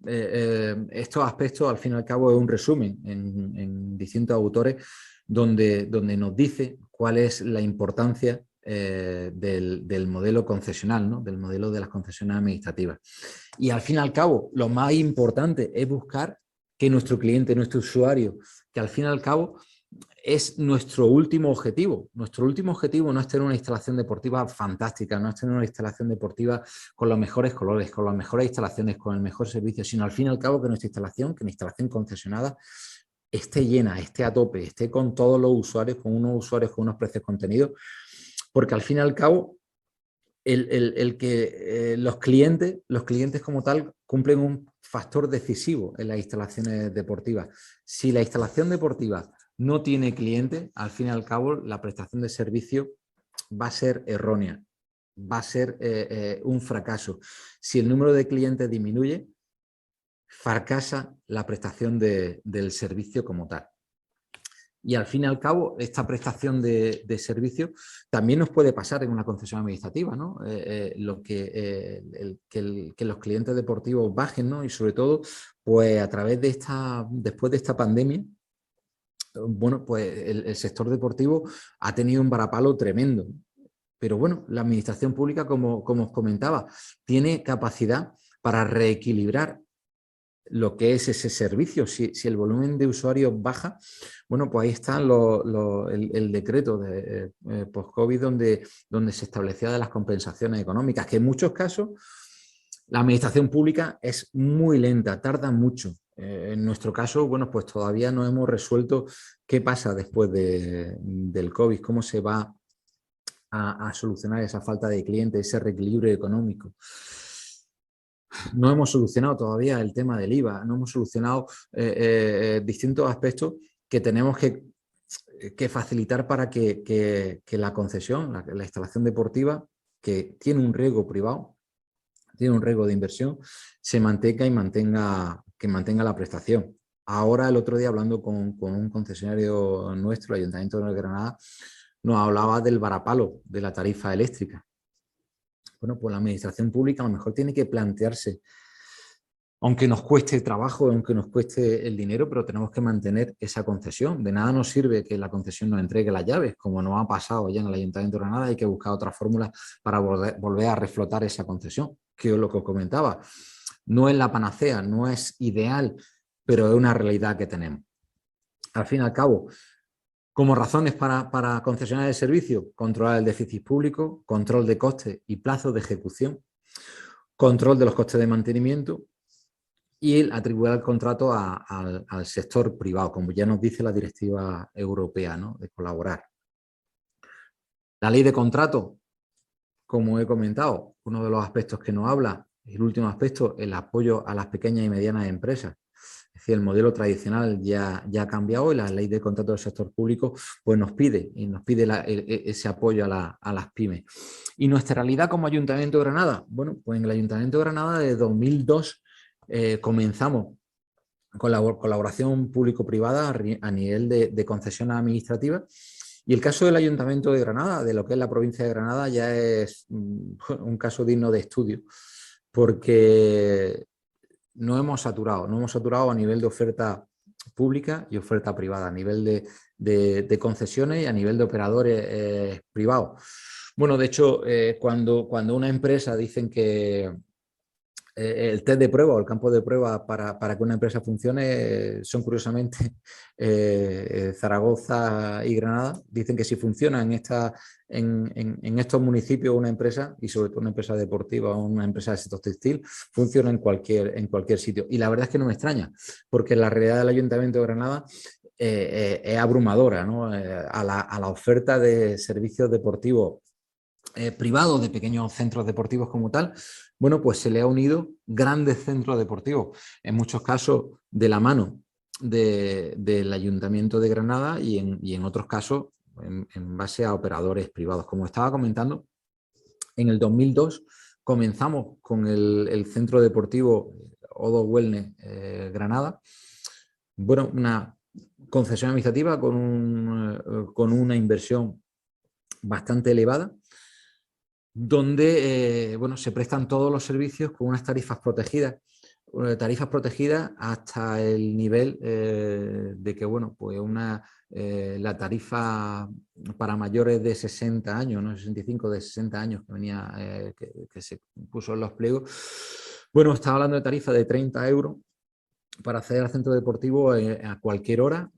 Estos aspectos, al fin y al cabo, es un resumen en distintos autores donde nos dice cuál es la importancia del modelo concesional, ¿no? Del modelo de las concesiones administrativas. Y al fin y al cabo, lo más importante es buscar que nuestro cliente, nuestro usuario, que al fin y al cabo es nuestro último objetivo. Nuestro último objetivo no es tener una instalación deportiva fantástica, no es tener una instalación deportiva con los mejores colores, con las mejores instalaciones, con el mejor servicio, sino al fin y al cabo que nuestra instalación, que la instalación concesionada esté llena, esté a tope, esté con todos los usuarios, con unos precios contenidos, porque al fin y al cabo los clientes como tal cumplen un factor decisivo en las instalaciones deportivas. Si la instalación deportiva no tiene cliente, al fin y al cabo la prestación de servicio va a ser errónea, va a ser un fracaso. Si el número de clientes disminuye, fracasa la prestación del servicio como tal. Y al fin y al cabo, esta prestación de servicio también nos puede pasar en una concesión administrativa, ¿no? Que los clientes deportivos bajen, ¿no? Y sobre todo, pues a través de después de esta pandemia, bueno, pues el sector deportivo ha tenido un varapalo tremendo. Pero bueno, la administración pública, como os comentaba, tiene capacidad para reequilibrar lo que es ese servicio. Si el volumen de usuarios baja, bueno, pues ahí está el decreto de post-COVID donde se establecía de las compensaciones económicas, que en muchos casos la administración pública es muy lenta, tarda mucho. En nuestro caso, bueno, pues todavía no hemos resuelto qué pasa después del COVID, cómo se va a solucionar esa falta de clientes, ese reequilibrio económico. No hemos solucionado todavía el tema del IVA, no hemos solucionado distintos aspectos que tenemos que facilitar para que la concesión, la instalación deportiva, que tiene un riesgo privado, tiene un riesgo de inversión, se mantenga y mantenga la prestación. Ahora, el otro día, hablando con un concesionario nuestro, el Ayuntamiento de Granada, nos hablaba del varapalo de la tarifa eléctrica. Bueno, pues la administración pública a lo mejor tiene que plantearse, aunque nos cueste trabajo, aunque nos cueste el dinero, pero tenemos que mantener esa concesión. De nada nos sirve que la concesión nos entregue las llaves, como nos ha pasado ya en el Ayuntamiento de Granada. Hay que buscar otra fórmula para volver a reflotar esa concesión, que es lo que os comentaba. No es la panacea, no es ideal, pero es una realidad que tenemos. Al fin y al cabo, como razones para concesionar el servicio, controlar el déficit público, control de costes y plazos de ejecución, control de los costes de mantenimiento y el atribuir el contrato al sector privado, como ya nos dice la directiva europea, ¿no? De colaborar. La ley de contrato, como he comentado, uno de los aspectos que nos habla, el último aspecto, el apoyo a las pequeñas y medianas empresas. Es decir, el modelo tradicional ya ha cambiado y la ley de contrato del sector público pues nos pide ese apoyo a las pymes. ¿Y nuestra realidad como Ayuntamiento de Granada? Bueno, pues en el Ayuntamiento de Granada de 2002 comenzamos con la colaboración público-privada a nivel de concesión administrativa. Y el caso del Ayuntamiento de Granada, de lo que es la provincia de Granada, ya es un caso digno de estudio, porque no hemos saturado a nivel de oferta pública y oferta privada, a nivel de concesiones y a nivel de operadores privados. Bueno, de hecho, cuando una empresa dicen que el test de prueba o el campo de prueba para que una empresa funcione son curiosamente Zaragoza y Granada. Dicen que si funciona en estos municipios una empresa, y sobre todo una empresa deportiva o una empresa del sector textil, funciona en cualquier sitio. Y la verdad es que no me extraña, porque la realidad del Ayuntamiento de Granada es abrumadora, ¿no? A la oferta de servicios deportivos privados de pequeños centros deportivos como tal, bueno, pues se le ha unido grandes centros deportivos, en muchos casos de la mano del Ayuntamiento de Granada y en otros casos en base a operadores privados. Como estaba comentando, en el 2002 comenzamos con el centro deportivo O2 Wellness Granada, bueno, una concesión administrativa con una inversión bastante elevada, donde bueno, se prestan todos los servicios con unas tarifas protegidas hasta el nivel de que, bueno, pues la tarifa para mayores de 60 años, no 65, de 60 años que venía, que se puso en los pliegos, bueno, estaba hablando de tarifa de 30 euros para acceder al centro deportivo a cualquier hora,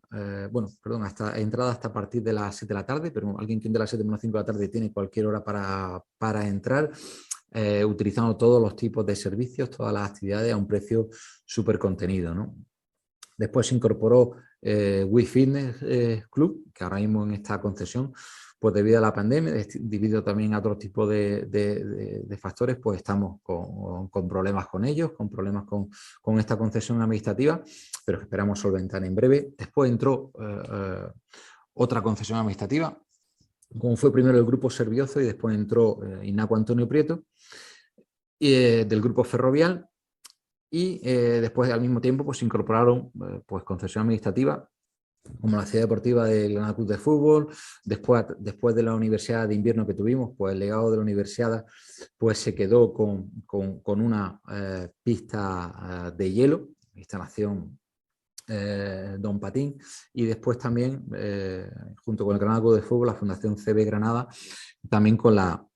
entrada hasta a partir de las 7 de la tarde, pero alguien que entre a las 7 menos 5 de la tarde tiene cualquier hora para entrar, utilizando todos los tipos de servicios, todas las actividades a un precio súper contenido, ¿no? Después se incorporó Wii Fitness Club, que ahora mismo en esta concesión, pues debido a la pandemia, debido también a otros tipos de factores, pues estamos con problemas con ellos, con problemas con esta concesión administrativa, pero que esperamos solventar en breve. Después entró otra concesión administrativa, como fue primero el Grupo Serviozo y después entró Inaco Antonio Prieto, del Grupo Ferrovial, y después al mismo tiempo pues se incorporaron pues concesión administrativa como la Ciudad Deportiva del Granada Club de Fútbol. Después de la Universidad de Invierno que tuvimos, pues el legado de la Universidad pues se quedó con una pista de hielo, instalación Don Patín, y después también junto con el Granada Club de Fútbol, la Fundación CB Granada, también con la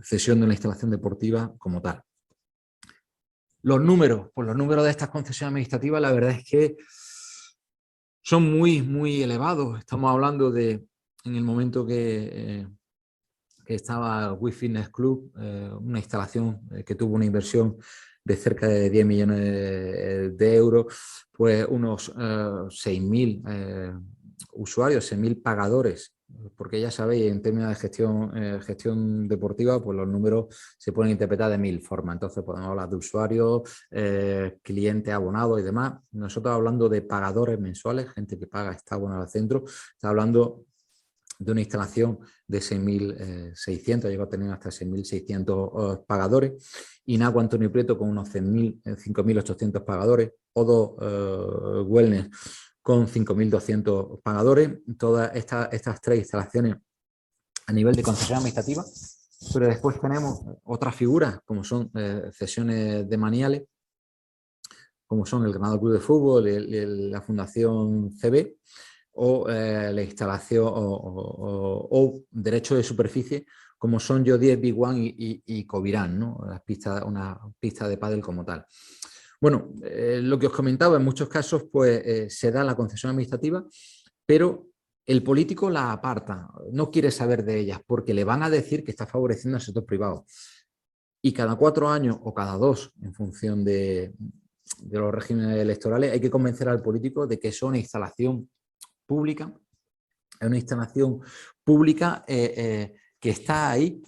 cesión de una instalación deportiva como tal. Los números de estas concesiones administrativas, la verdad es que son muy, muy elevados. Estamos hablando de, en el momento que estaba Wii Fitness Club, una instalación que tuvo una inversión de cerca de 10 millones de euros, pues unos 6.000 usuarios, 6.000 pagadores, porque ya sabéis, en términos de gestión deportiva, pues los números se pueden interpretar de 1000 formas. Entonces podemos hablar de usuarios, clientes, abonados y demás. Nosotros hablando de pagadores mensuales, gente que paga, está abonada al centro, está hablando de una instalación de 6.600, llegó a tener hasta 6.600 pagadores, Inaco Antonio Prieto con unos 5.800 pagadores, O2 Wellness con 5.200 pagadores. Todas estas tres instalaciones a nivel de concesión administrativa, pero después tenemos otras figuras como son cesiones demaniales, como son el Granada Club de Fútbol, la Fundación CB, o la instalación o derechos de superficie como son Yo10, Big One y Covirán, ¿no? Una pista de pádel como tal. Bueno, lo que os comentaba, en muchos casos pues se da la concesión administrativa, pero el político la aparta, no quiere saber de ellas porque le van a decir que está favoreciendo al sector privado. Y cada 4 años o cada 2, en función de los regímenes electorales, hay que convencer al político de que es una instalación pública, es una instalación pública que está ahí,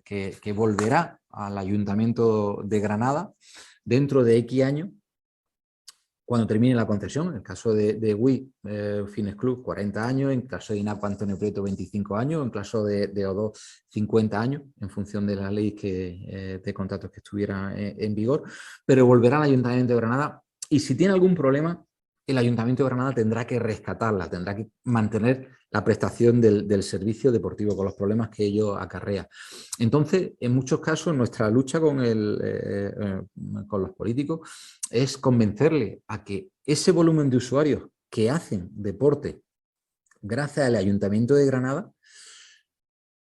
que volverá al Ayuntamiento de Granada dentro de X años, cuando termine la concesión. En el caso de WIC Fitness Club, 40 años, en el caso de INAPA Antonio Prieto, 25 años, en el caso de O2, 50 años, en función de la ley de contratos que estuviera en vigor, pero volverá al Ayuntamiento de Granada, y si tiene algún problema, el Ayuntamiento de Granada tendrá que rescatarla, tendrá que mantener la prestación del servicio deportivo con los problemas que ello acarrea. Entonces, en muchos casos, nuestra lucha con los políticos es convencerle a que ese volumen de usuarios que hacen deporte gracias al Ayuntamiento de Granada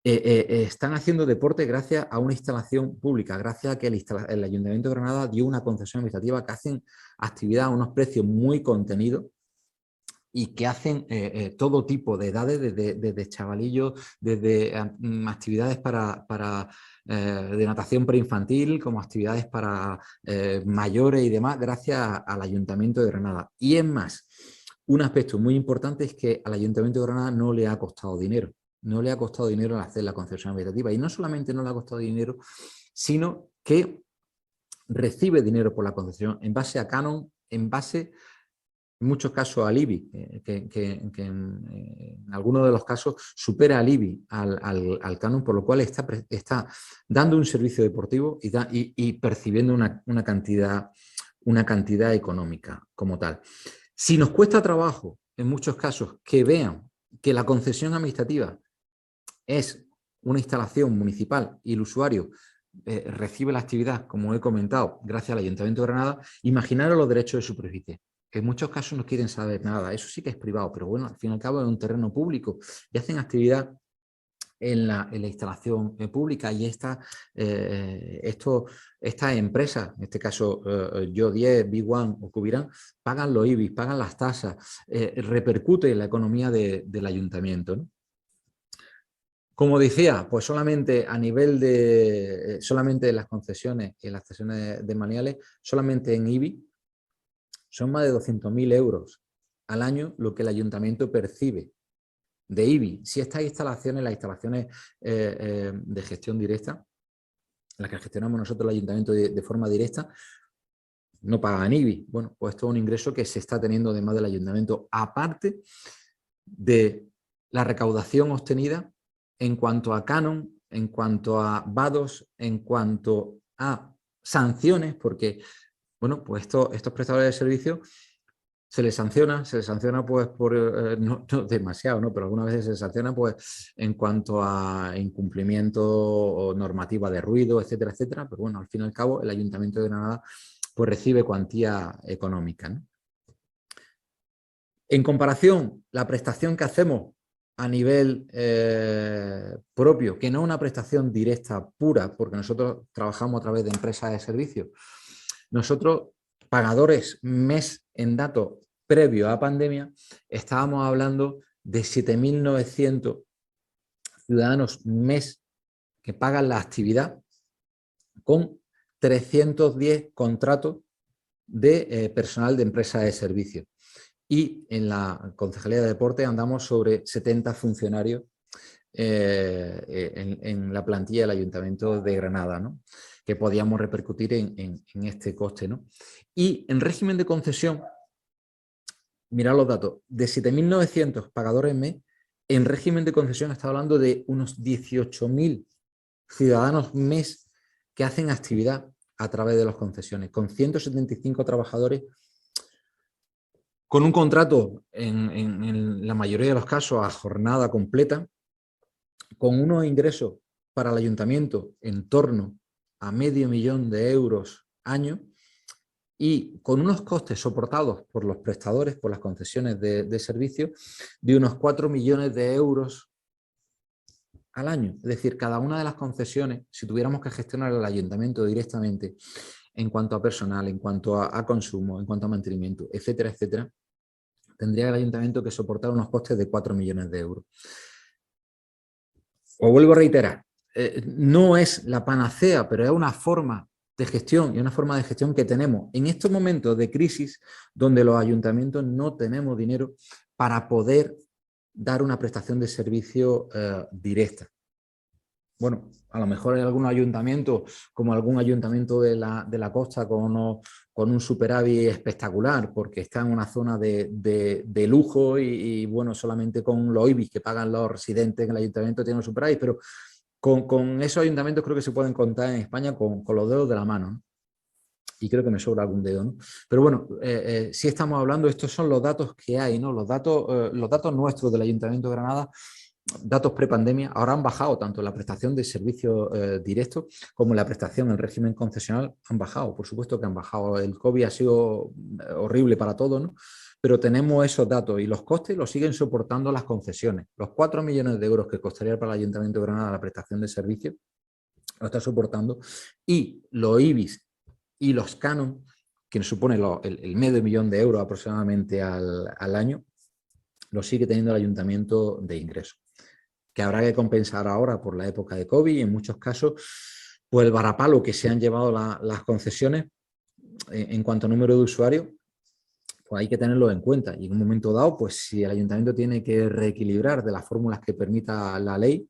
están haciendo deporte gracias a una instalación pública, gracias a que el Ayuntamiento de Granada dio una concesión administrativa, que hacen actividad a unos precios muy contenidos y que hacen todo tipo de edades, desde chavalillos, desde actividades de natación preinfantil, como actividades para mayores y demás, gracias al Ayuntamiento de Granada. Y es más, un aspecto muy importante es que al Ayuntamiento de Granada no le ha costado dinero. No le ha costado dinero al hacer la concesión administrativa. Y no solamente no le ha costado dinero, sino que recibe dinero por la concesión en base a canon, en base, en muchos casos, al IBI, que en algunos de los casos supera al IBI, al canon, por lo cual está dando un servicio deportivo y percibiendo una cantidad económica como tal. Si nos cuesta trabajo, en muchos casos, que vean que la concesión administrativa es una instalación municipal y el usuario recibe la actividad, como he comentado, gracias al Ayuntamiento de Granada, imaginaros los derechos de superficie, que en muchos casos no quieren saber nada. Eso sí que es privado, pero bueno, al fin y al cabo es un terreno público y hacen actividad en la instalación pública, y estas empresas, en este caso Yo10, Big One o Cubirán, pagan los IBIs, pagan las tasas, repercute en la economía del ayuntamiento, ¿no? Como decía, pues solamente a nivel solamente en las concesiones y en las cesiones de maniales, solamente en IBI, son más de 200.000 euros al año lo que el ayuntamiento percibe de IBI. Si estas instalaciones, las instalaciones de gestión directa, las que gestionamos nosotros el ayuntamiento de forma directa, no pagan IBI. Bueno, pues esto es un ingreso que se está teniendo además del ayuntamiento, aparte de la recaudación obtenida en cuanto a canon, en cuanto a vados, en cuanto a sanciones, porque bueno, pues estos prestadores de servicios se les sanciona pues por, no demasiado, ¿no? Pero algunas veces se sanciona pues en cuanto a incumplimiento o normativa de ruido, etcétera, etcétera. Pero bueno, al fin y al cabo el Ayuntamiento de Granada pues recibe cuantía económica, ¿no? En comparación, la prestación que hacemos a nivel propio, que no es una prestación directa pura, porque nosotros trabajamos a través de empresas de servicios. Nosotros, pagadores mes en datos previo a pandemia, estábamos hablando de 7.900 ciudadanos mes que pagan la actividad, con 310 contratos de personal de empresas de servicios. Y en la Concejalía de Deporte andamos sobre 70 funcionarios en la plantilla del Ayuntamiento de Granada, ¿no? Que podíamos repercutir en este coste, ¿no? Y en régimen de concesión, mirad los datos, de 7.900 pagadores mes, en régimen de concesión está hablando de unos 18.000 ciudadanos mes que hacen actividad a través de las concesiones, con 175 trabajadores, con un contrato en la mayoría de los casos a jornada completa, con unos ingresos para el ayuntamiento en torno a $500.000 euros año, y con unos costes soportados por los prestadores, por las concesiones de servicios, de unos 4 millones de euros al año. Es decir, cada una de las concesiones, si tuviéramos que gestionar el ayuntamiento directamente, en cuanto a personal, en cuanto a consumo, en cuanto a mantenimiento, etcétera, etcétera, tendría el ayuntamiento que soportar unos costes de 4 millones de euros. Os vuelvo a reiterar, no es la panacea, pero es una forma de gestión, y una forma de gestión que tenemos en estos momentos de crisis, donde los ayuntamientos no tenemos dinero para poder dar una prestación de servicio directa. Bueno, a lo mejor hay algunos ayuntamientos, como algún ayuntamiento de la costa con un superávit espectacular, porque está en una zona de lujo y bueno, solamente con los IBIs que pagan los residentes en el ayuntamiento tienen un superávit, pero con esos ayuntamientos creo que se pueden contar en España con los dedos de la mano, ¿no? Y creo que me sobra algún dedo, ¿no? Pero bueno, si estamos hablando, estos son los datos que hay, ¿no? Los datos nuestros del Ayuntamiento de Granada, datos prepandemia, ahora han bajado tanto la prestación de servicios directos como la prestación en régimen concesional, han bajado, por supuesto que han bajado. El COVID ha sido horrible para todos, ¿no? Pero tenemos esos datos y los costes los siguen soportando las concesiones. Los 4 millones de euros que costaría para el Ayuntamiento de Granada la prestación de servicios lo está soportando, y los IBIs y los canon, que supone el medio millón de euros aproximadamente al año, lo sigue teniendo el Ayuntamiento de ingresos, que habrá que compensar ahora por la época de COVID y en muchos casos pues el varapalo que se han llevado las concesiones en cuanto a número de usuarios, pues hay que tenerlo en cuenta. Y en un momento dado, pues si el Ayuntamiento tiene que reequilibrar de las fórmulas que permita la ley,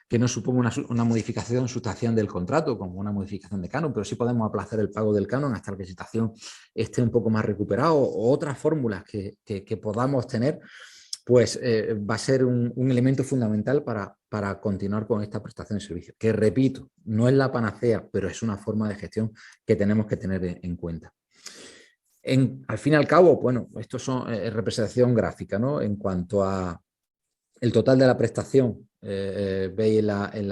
que no suponga una modificación sustancial del contrato, como una modificación de canon, pero sí podemos aplazar el pago del canon hasta que la situación esté un poco más recuperada, o otras fórmulas que podamos tener, pues va a ser un elemento fundamental para continuar con esta prestación de servicio, que repito, no es la panacea, pero es una forma de gestión que tenemos que tener en cuenta. Al fin y al cabo, bueno, esto es representación gráfica, ¿no? En cuanto a el total de la prestación, veis en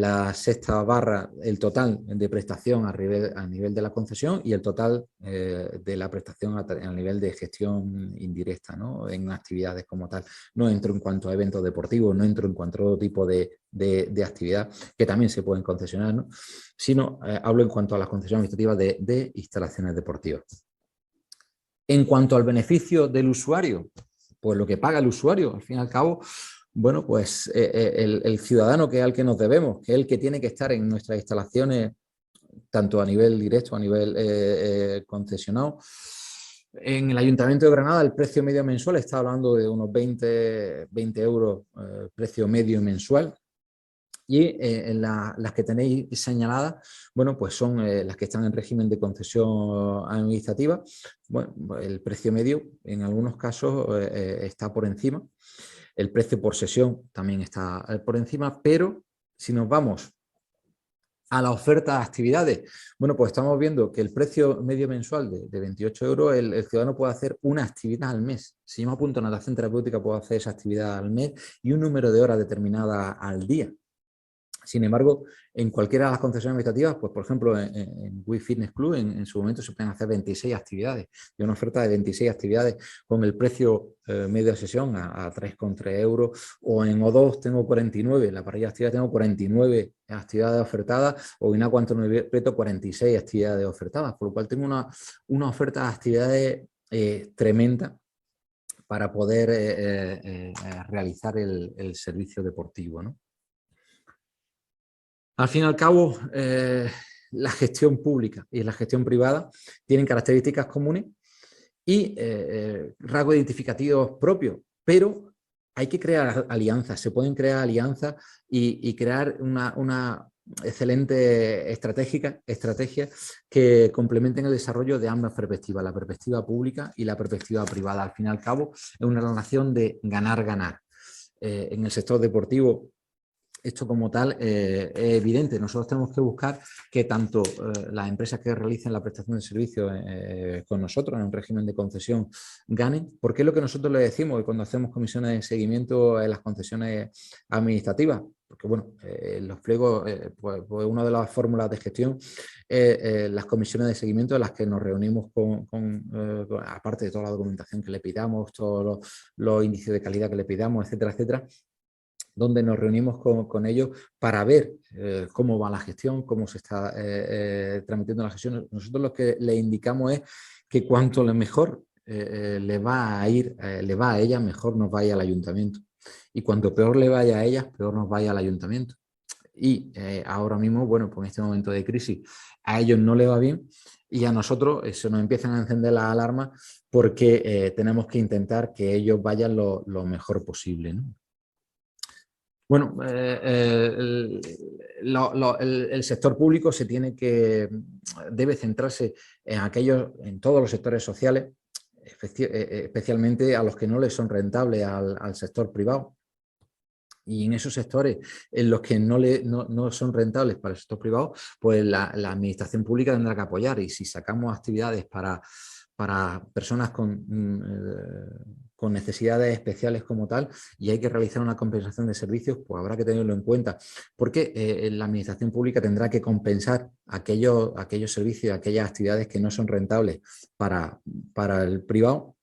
la sexta barra el total de prestación a nivel de la concesión y el total de la prestación a nivel de gestión indirecta, ¿no? En actividades como tal. No entro en cuanto a eventos deportivos, no entro en cuanto a otro tipo de actividad que también se pueden concesionar, ¿no? Sino hablo en cuanto a las concesiones administrativas de instalaciones deportivas. En cuanto al beneficio del usuario, pues lo que paga el usuario, al fin y al cabo, bueno, pues el ciudadano, que es al que nos debemos, que es el que tiene que estar en nuestras instalaciones, tanto a nivel directo, a nivel concesionado. En el Ayuntamiento de Granada el precio medio mensual está hablando de unos 20 euros, precio medio mensual. Y las que tenéis señaladas, bueno, pues son las que están en régimen de concesión administrativa. Bueno, el precio medio en algunos casos está por encima. El precio por sesión también está por encima, pero si nos vamos a la oferta de actividades, bueno, pues estamos viendo que el precio medio mensual de 28 euros, el ciudadano puede hacer una actividad al mes. Si yo me apunto a natación terapéutica, puedo hacer esa actividad al mes y un número de horas determinada al día. Sin embargo, en cualquiera de las concesiones administrativas, pues por ejemplo en Wii Fitness Club en su momento se pueden hacer 26 actividades, y una oferta de 26 actividades con el precio medio de sesión a 3,3 euros, o en O2 tengo 49, en la parrilla de actividades tengo 49 actividades ofertadas, o en Acuanto Preto 46 actividades ofertadas, por lo cual tengo una oferta de actividades tremenda para poder realizar el servicio deportivo, ¿no? Al fin y al cabo, la gestión pública y la gestión privada tienen características comunes y rasgos identificativos propios, pero hay que crear alianzas, se pueden crear alianzas y crear una excelente estrategia que complementen el desarrollo de ambas perspectivas, la perspectiva pública y la perspectiva privada. Al fin y al cabo, es una relación de ganar-ganar. En el sector deportivo, esto como tal es evidente. Nosotros tenemos que buscar que tanto las empresas que realicen la prestación de servicios con nosotros en un régimen de concesión ganen, porque es lo que nosotros le decimos cuando hacemos comisiones de seguimiento en las concesiones administrativas. Porque bueno, los pliegos, pues una de las fórmulas de gestión las comisiones de seguimiento en las que nos reunimos aparte de toda la documentación que le pidamos, todos los índices de calidad que le pidamos, etcétera, etcétera, donde nos reunimos con ellos para ver cómo va la gestión, cómo se está tramitando la gestión. Nosotros lo que le indicamos es que cuanto mejor le va a ella, mejor nos vaya al ayuntamiento. Y cuanto peor le vaya a ellas, peor nos vaya al ayuntamiento. y ahora mismo, bueno, pues en este momento de crisis a ellos no les va bien y a nosotros se nos empiezan a encender las alarmas porque tenemos que intentar que ellos vayan lo mejor posible, ¿no? Bueno, el sector público debe centrarse en todos los sectores sociales, especialmente a los que no les son rentables al sector privado. Y en esos sectores en los que no son rentables para el sector privado, pues la administración pública tendrá que apoyar. Y si sacamos actividades para personas con necesidades especiales como tal, y hay que realizar una compensación de servicios, pues habrá que tenerlo en cuenta, porque la administración pública tendrá que compensar aquellos servicios, aquellas actividades que no son rentables para el privado.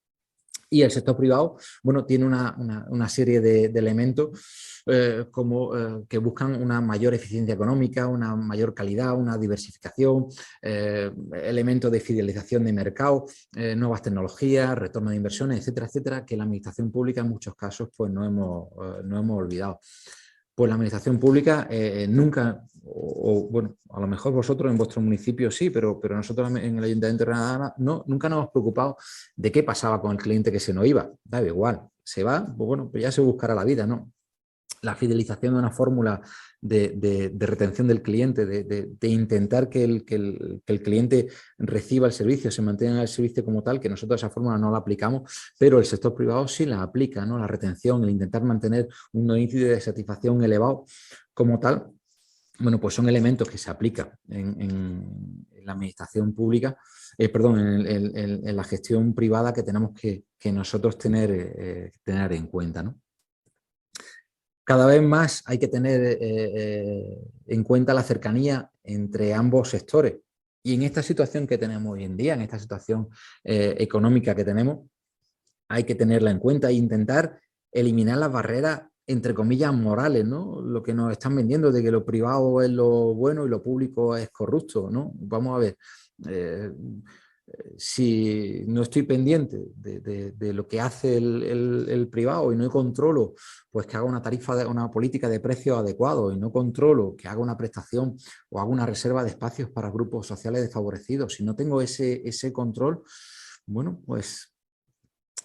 Y el sector privado, bueno, tiene una serie de elementos que buscan una mayor eficiencia económica, una mayor calidad, una diversificación, elementos de fidelización de mercado, nuevas tecnologías, retorno de inversiones, etcétera, etcétera, que la administración pública en muchos casos pues no hemos olvidado. Pues la administración pública nunca, bueno, a lo mejor vosotros en vuestro municipio sí, pero nosotros en el Ayuntamiento de Granada nunca nos hemos preocupado de qué pasaba con el cliente que se nos iba. Da igual, se va, pues bueno, pues ya se buscará la vida, ¿no? La fidelización de una fórmula de retención del cliente, de intentar que el cliente reciba el servicio, se mantenga el servicio como tal, que nosotros esa fórmula no la aplicamos, pero el sector privado sí la aplica, ¿no? La retención, el intentar mantener un índice de satisfacción elevado como tal, bueno, pues son elementos que se aplican en la administración pública, en la gestión privada que tenemos que nosotros tener en cuenta, ¿no? Cada vez más hay que tener en cuenta la cercanía entre ambos sectores. Y en esta situación que tenemos hoy en día, en esta situación económica que tenemos, hay que tenerla en cuenta e intentar eliminar las barreras, entre comillas, morales, ¿no? Lo que nos están vendiendo de que lo privado es lo bueno y lo público es corrupto, ¿no? Vamos a ver. Si no estoy pendiente de lo que hace el privado y no controlo, pues que haga una una política de precios adecuados, y no controlo que haga una prestación o haga una reserva de espacios para grupos sociales desfavorecidos, si no tengo ese control, bueno, pues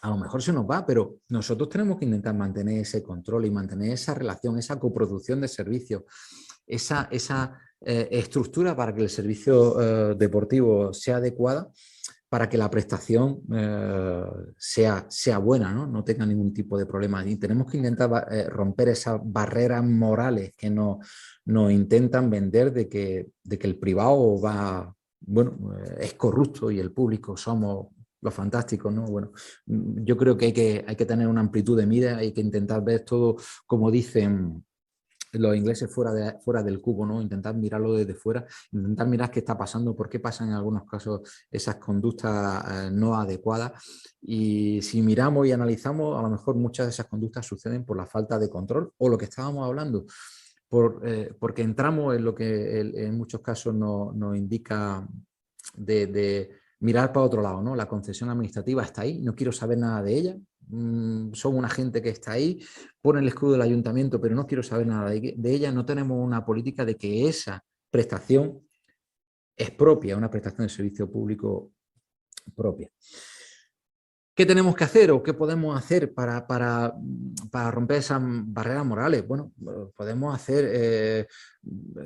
a lo mejor se nos va, pero nosotros tenemos que intentar mantener ese control y mantener esa relación, esa coproducción de servicios, esa estructura para que el servicio deportivo sea adecuada, para que la prestación sea buena, ¿no? Tenga ningún tipo de problema. Y tenemos que intentar romper esas barreras morales que nos intentan vender de que el privado es corrupto y el público somos los fantásticos, ¿no? Bueno, yo creo que hay que tener una amplitud de mira, hay que intentar ver todo, como dicen los ingleses, fuera del cubo, ¿no? Intentar mirarlo desde fuera, intentar mirar qué está pasando, por qué pasan en algunos casos esas conductas no adecuadas. Y si miramos y analizamos, a lo mejor muchas de esas conductas suceden por la falta de control o lo que estábamos hablando, porque entramos en lo que en muchos casos nos indica de mirar para otro lado, ¿no? La concesión administrativa está ahí, no quiero saber nada de ella, son una gente que está ahí, pone el escudo del ayuntamiento, pero no quiero saber nada de ella, no tenemos una política de que esa prestación es propia, una prestación de servicio público propia. ¿Qué tenemos que hacer o qué podemos hacer para romper esas barreras morales? Bueno, podemos hacer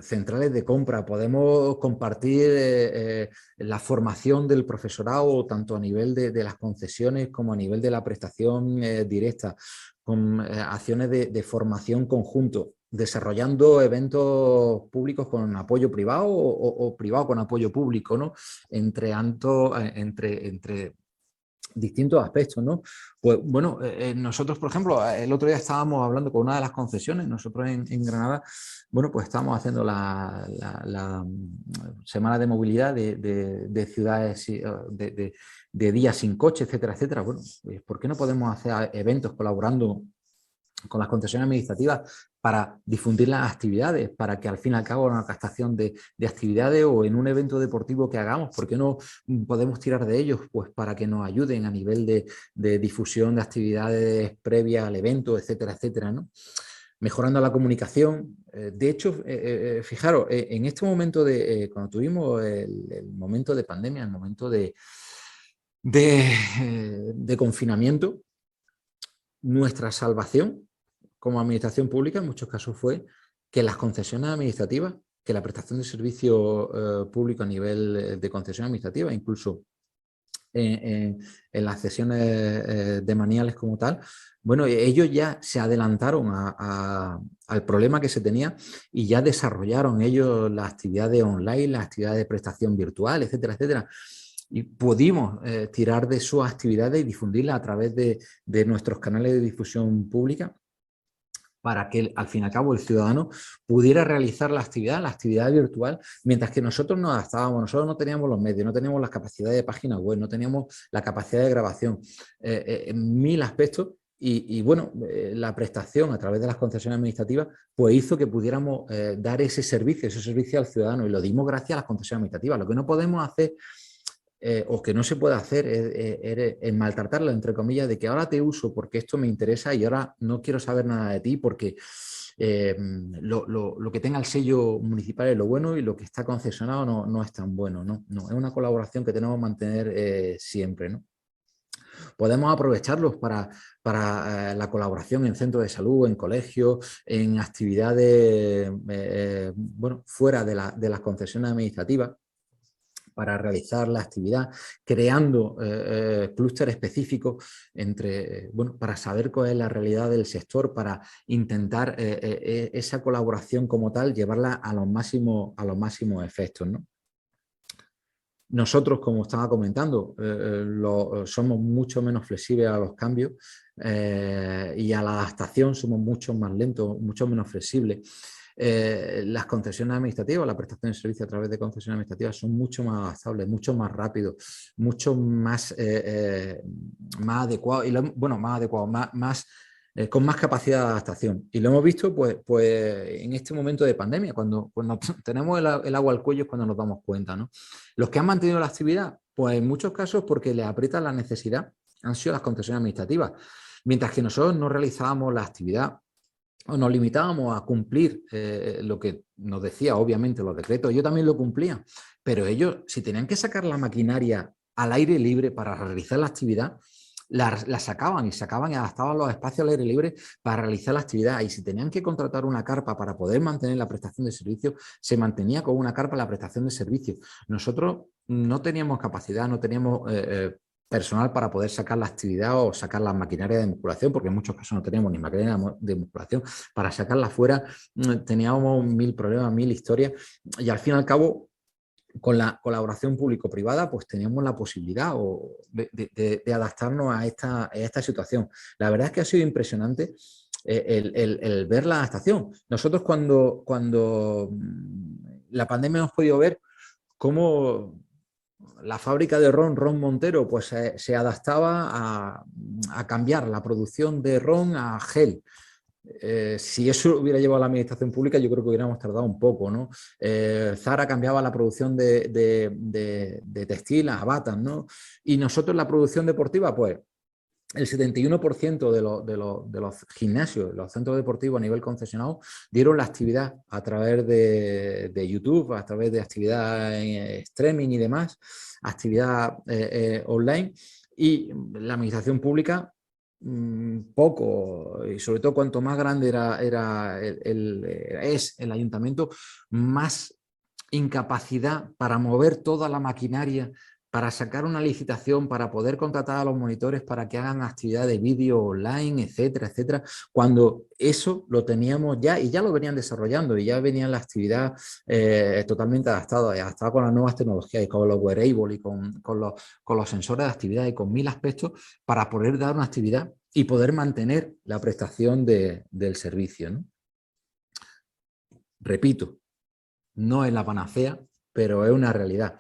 centrales de compra, podemos compartir la formación del profesorado, tanto a nivel de las concesiones como a nivel de la prestación directa, con acciones de formación conjunto, desarrollando eventos públicos con apoyo privado o privado con apoyo público, ¿no? Entre distintos aspectos, ¿no? Pues bueno, nosotros, por ejemplo, el otro día estábamos hablando con una de las concesiones, nosotros en Granada, bueno, pues estábamos haciendo la semana de movilidad de ciudades, de días sin coche, etcétera, etcétera. Bueno, pues ¿por qué no podemos hacer eventos colaborando con las concesiones administrativas para difundir las actividades, para que al fin y al cabo una captación de actividades o en un evento deportivo que hagamos, ¿por qué no podemos tirar de ellos? Pues para que nos ayuden a nivel de difusión de actividades previas al evento, etcétera, etcétera, ¿no? mejorando la comunicación. De hecho, fijaros, en este momento cuando tuvimos el momento de pandemia, el momento de confinamiento, nuestra salvación como administración pública en muchos casos fue que las concesiones administrativas, que la prestación de servicio público a nivel de concesión administrativa, incluso en las cesiones demaniales como tal, bueno, ellos ya se adelantaron al problema que se tenía y ya desarrollaron ellos las actividades online, las actividades de prestación virtual, etcétera, etcétera. Y pudimos tirar de sus actividades y difundirlas a través de nuestros canales de difusión pública para que al fin y al cabo el ciudadano pudiera realizar la actividad virtual, mientras que nosotros nos adaptábamos, nosotros no teníamos los medios, no teníamos las capacidades de página web, no teníamos la capacidad de grabación, en 1000 aspectos. Y bueno, la prestación a través de las concesiones administrativas pues hizo que pudiéramos dar ese servicio al ciudadano, y lo dimos gracias a las concesiones administrativas. Lo que no podemos hacer o que no se puede hacer es maltratarlo, entre comillas, de que ahora te uso porque esto me interesa y ahora no quiero saber nada de ti porque lo que tenga el sello municipal es lo bueno y lo que está concesionado no es tan bueno. No, es una colaboración que tenemos que mantener siempre, ¿no? Podemos aprovecharlos para la colaboración en centros de salud, en colegios, en actividades bueno, fuera de las concesiones administrativas, para realizar la actividad, creando clústeres específicos bueno, para saber cuál es la realidad del sector, para intentar esa colaboración como tal, llevarla a los máximos efectos, ¿no? Nosotros, como estaba comentando, somos mucho menos flexibles a los cambios y a la adaptación somos mucho más lentos, mucho menos flexibles. Las concesiones administrativas, la prestación de servicios a través de concesiones administrativas son mucho más adaptables, mucho más rápidos, mucho más, más adecuados, y con más capacidad de adaptación. Y lo hemos visto pues en este momento de pandemia, cuando tenemos el agua al cuello es cuando nos damos cuenta, ¿no? Los que han mantenido la actividad, pues en muchos casos porque les aprieta la necesidad, han sido las concesiones administrativas. Mientras que nosotros no realizábamos la actividad o nos limitábamos a cumplir lo que nos decía, obviamente, los decretos, yo también lo cumplía, pero ellos, si tenían que sacar la maquinaria al aire libre para realizar la actividad, la sacaban y adaptaban los espacios al aire libre para realizar la actividad, y si tenían que contratar una carpa para poder mantener la prestación de servicios, se mantenía con una carpa la prestación de servicios. Nosotros no teníamos capacidad, no teníamos personal para poder sacar la actividad o sacar la maquinaria de musculación, porque en muchos casos no teníamos ni maquinaria de musculación. Para sacarla fuera teníamos 1000 problemas, 1000 historias, y al fin y al cabo, con la colaboración público-privada, pues teníamos la posibilidad de adaptarnos a esta situación. La verdad es que ha sido impresionante el ver la adaptación. Nosotros cuando la pandemia hemos podido ver cómo la fábrica de ron Montero, pues se adaptaba a cambiar la producción de ron a gel. Si eso hubiera llevado a la administración pública, yo creo que hubiéramos tardado un poco, ¿no? Zara cambiaba la producción de textil a batas, ¿no? Y nosotros la producción deportiva, pues el 71% de los gimnasios, los centros deportivos a nivel concesionado, dieron la actividad a través de YouTube, a través de actividad en streaming y demás, actividad online, y la administración pública poco, y sobre todo cuanto más grande es el ayuntamiento, más incapacidad para mover toda la maquinaria, para sacar una licitación, para poder contratar a los monitores para que hagan actividad de vídeo online, etcétera, etcétera, cuando eso lo teníamos ya y ya lo venían desarrollando y ya venía la actividad totalmente adaptada con las nuevas tecnologías y con los wearables y con los sensores de actividad y con 1000 aspectos para poder dar una actividad y poder mantener la prestación del servicio, ¿no? Repito, no es la panacea, pero es una realidad.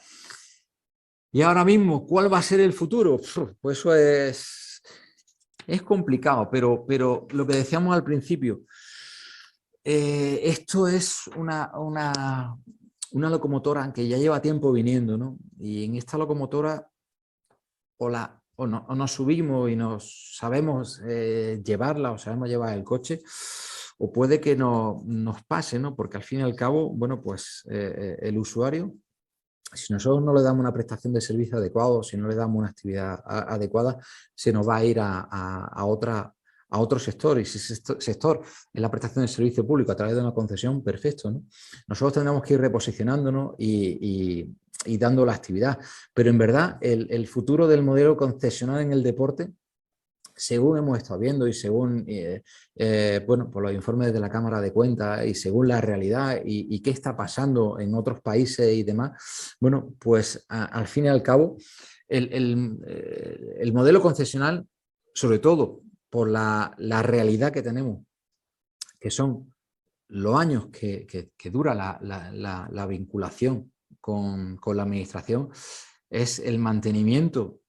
Y ahora mismo, ¿cuál va a ser el futuro? Pues eso es complicado, pero lo que decíamos al principio, esto es una locomotora que ya lleva tiempo viniendo, ¿no? Y en esta locomotora o nos subimos y nos sabemos llevarla, o sabemos llevar el coche, o puede que nos pase, ¿no? Porque al fin y al cabo, bueno, pues el usuario, si nosotros no le damos una prestación de servicio adecuado, si no le damos una actividad adecuada, se nos va a ir a otro sector, y si ese sector es la prestación de servicio público a través de una concesión, perfecto, ¿no? Nosotros tendremos que ir reposicionándonos y dando la actividad, pero en verdad el futuro del modelo concesional en el deporte, según hemos estado viendo y según bueno, por los informes de la Cámara de Cuentas y según la realidad y qué está pasando en otros países y demás, bueno, pues al fin y al cabo el modelo concesional, sobre todo por la realidad que tenemos, que son los años que dura la vinculación con la administración, es el mantenimiento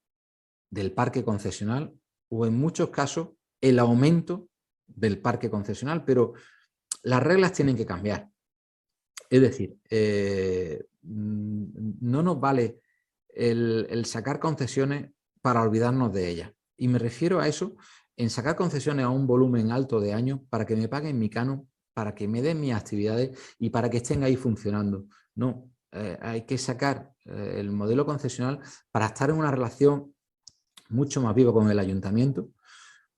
del parque concesional o en muchos casos el aumento del parque concesional, pero las reglas tienen que cambiar. Es decir, no nos vale el sacar concesiones para olvidarnos de ellas. Y me refiero a eso, en sacar concesiones a un volumen alto de años para que me paguen mi canon, para que me den mis actividades y para que estén ahí funcionando. No, hay que sacar el modelo concesional para estar en una relación mucho más viva con el ayuntamiento,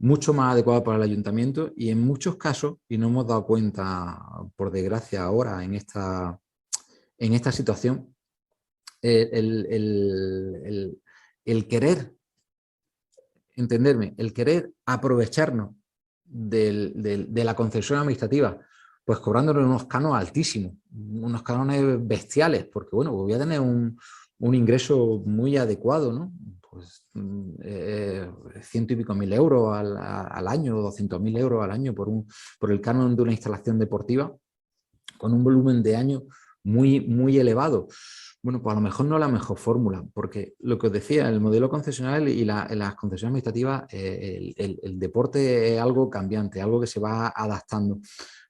mucho más adecuada para el ayuntamiento y en muchos casos, y nos hemos dado cuenta por desgracia ahora en esta situación, el querer, entenderme, el querer aprovecharnos de la concesión administrativa, pues cobrándole unos canos altísimos, unos canones bestiales, porque bueno, voy a tener un ingreso muy adecuado, ¿no? Pues 100 y pico mil euros al año, 200.000 euros al año por el canon de una instalación deportiva con un volumen de años muy, muy elevado. Bueno, pues a lo mejor no es la mejor fórmula, porque lo que os decía, el modelo concesional y las concesiones administrativas, el deporte es algo cambiante, algo que se va adaptando,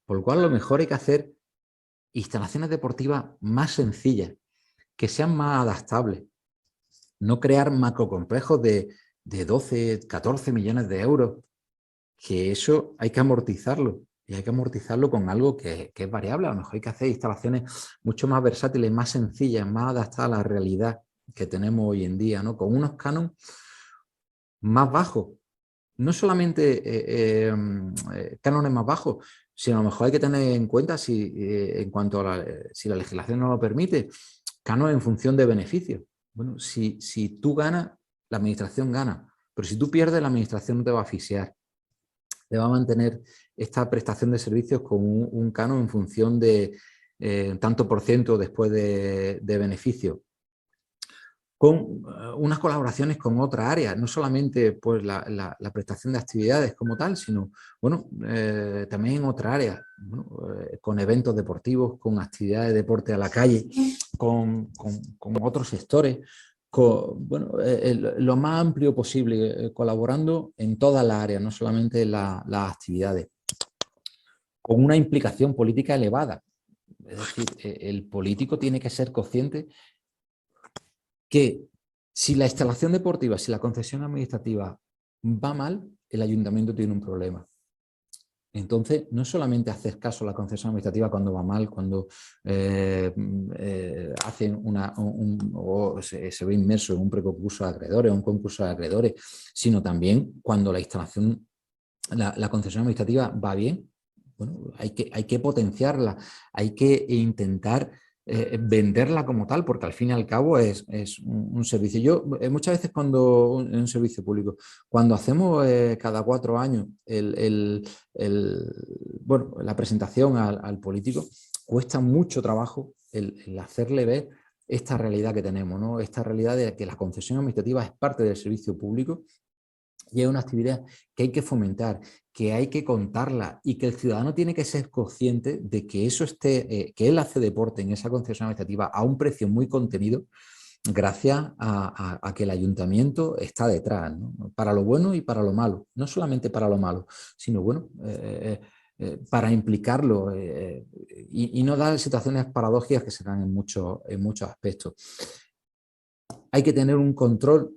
por lo cual a lo mejor hay que hacer instalaciones deportivas más sencillas, que sean más adaptables, no crear macrocomplejos de 12, 14 millones de euros, que eso hay que amortizarlo. Y hay que amortizarlo con algo que es variable. A lo mejor hay que hacer instalaciones mucho más versátiles, más sencillas, más adaptadas a la realidad que tenemos hoy en día, ¿no? Con unos cánones más bajos. No solamente cánones más bajos, sino a lo mejor hay que tener en cuenta, en cuanto a si la legislación no lo permite, cánones en función de beneficios. Bueno, si tú ganas, la administración gana. Pero si tú pierdes, la administración no te va a asfixiar. Te va a mantener esta prestación de servicios con un canon en función de tanto por ciento después de beneficio. Con unas colaboraciones con otras áreas, no solamente pues, la prestación de actividades como tal, sino bueno, también en otras áreas, bueno, con eventos deportivos, con actividades de deporte a la calle, con otros sectores, bueno, lo más amplio posible, colaborando en todas las áreas, no solamente las actividades, con una implicación política elevada. Es decir, el político tiene que ser consciente que si la instalación deportiva, si la concesión administrativa va mal, el ayuntamiento tiene un problema. Entonces, no solamente hacer caso a la concesión administrativa cuando va mal, cuando hacen o se ve inmerso en un preconcurso de acreedores, un concurso de acreedores, sino también cuando la instalación, la concesión administrativa va bien. Bueno, hay que potenciarla, hay que intentar venderla como tal, porque al fin y al cabo es un servicio. Yo muchas veces cuando en un servicio público, cuando hacemos cada 4 años bueno, la presentación al político, cuesta mucho trabajo el hacerle ver esta realidad que tenemos, ¿no? Esta realidad de que la concesión administrativa es parte del servicio público y es una actividad que hay que fomentar, que hay que contarla y que el ciudadano tiene que ser consciente de que eso que él hace deporte en esa concesión administrativa a un precio muy contenido gracias a que el ayuntamiento está detrás, ¿no? Para lo bueno y para lo malo, no solamente para lo malo, sino bueno, para implicarlo y no dar situaciones paradójicas que se dan en muchos aspectos. Hay que tener un control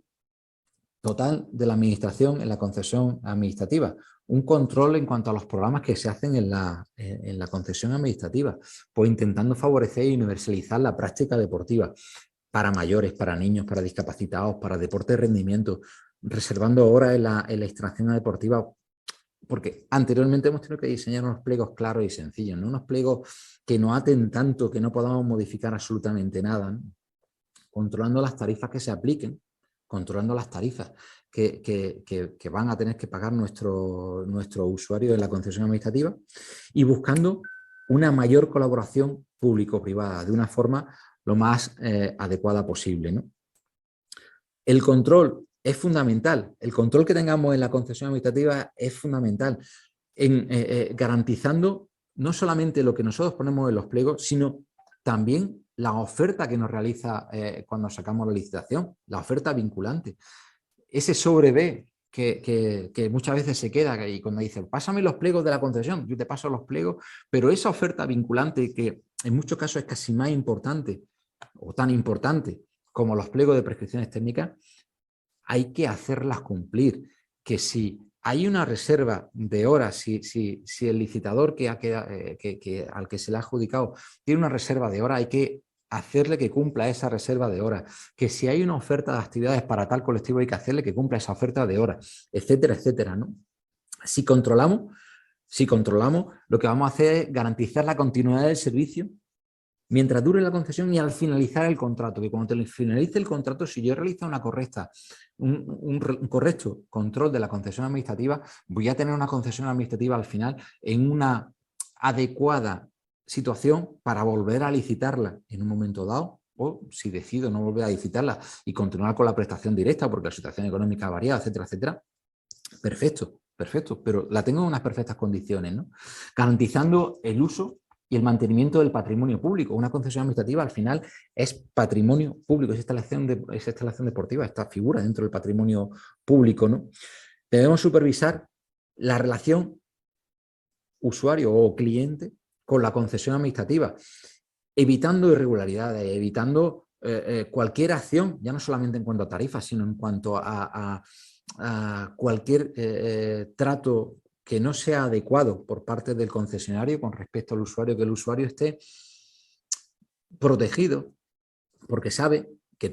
total de la administración en la concesión administrativa, un control en cuanto a los programas que se hacen en la concesión administrativa, pues intentando favorecer y universalizar la práctica deportiva para mayores, para niños, para discapacitados, para deporte de rendimiento, reservando horas en la instalación deportiva, porque anteriormente hemos tenido que diseñar unos pliegos claros y sencillos, no unos pliegos que no aten tanto, que no podamos modificar absolutamente nada, ¿no? Controlando las tarifas que se apliquen, controlando las tarifas que van a tener que pagar nuestros usuarios en la concesión administrativa y buscando una mayor colaboración público-privada de una forma lo más adecuada posible, ¿no? El control es fundamental, el control que tengamos en la concesión administrativa es fundamental en garantizando no solamente lo que nosotros ponemos en los pliegos, sino también la oferta que nos realiza cuando sacamos la licitación, la oferta vinculante. Ese sobre B que muchas veces se queda y cuando dicen, pásame los pliegos de la concesión, yo te paso los pliegos, pero esa oferta vinculante que en muchos casos es casi más importante o tan importante como los pliegos de prescripciones técnicas, hay que hacerlas cumplir. Que si hay una reserva de horas, si el licitador al que se le ha adjudicado tiene una reserva de horas, hay que hacerle que cumpla esa reserva de horas. Que si hay una oferta de actividades para tal colectivo, hay que hacerle que cumpla esa oferta de horas, etcétera, etcétera, ¿no? Si controlamos, lo que vamos a hacer es garantizar la continuidad del servicio mientras dure la concesión y al finalizar el contrato, que cuando finalice el contrato, si yo realizo un correcto control de la concesión administrativa, voy a tener una concesión administrativa al final en una adecuada situación para volver a licitarla en un momento dado, o si decido no volver a licitarla y continuar con la prestación directa porque la situación económica ha variado, etcétera, etcétera, perfecto, pero la tengo en unas perfectas condiciones, ¿no? Garantizando el uso y el mantenimiento del patrimonio público. Una concesión administrativa al final es patrimonio público, es instalación deportiva, esta figura dentro del patrimonio público, ¿no? Debemos supervisar la relación usuario o cliente con la concesión administrativa, evitando irregularidades, evitando cualquier acción, ya no solamente en cuanto a tarifas, sino en cuanto a cualquier trato que no sea adecuado por parte del concesionario con respecto al usuario, que el usuario esté protegido porque sabe que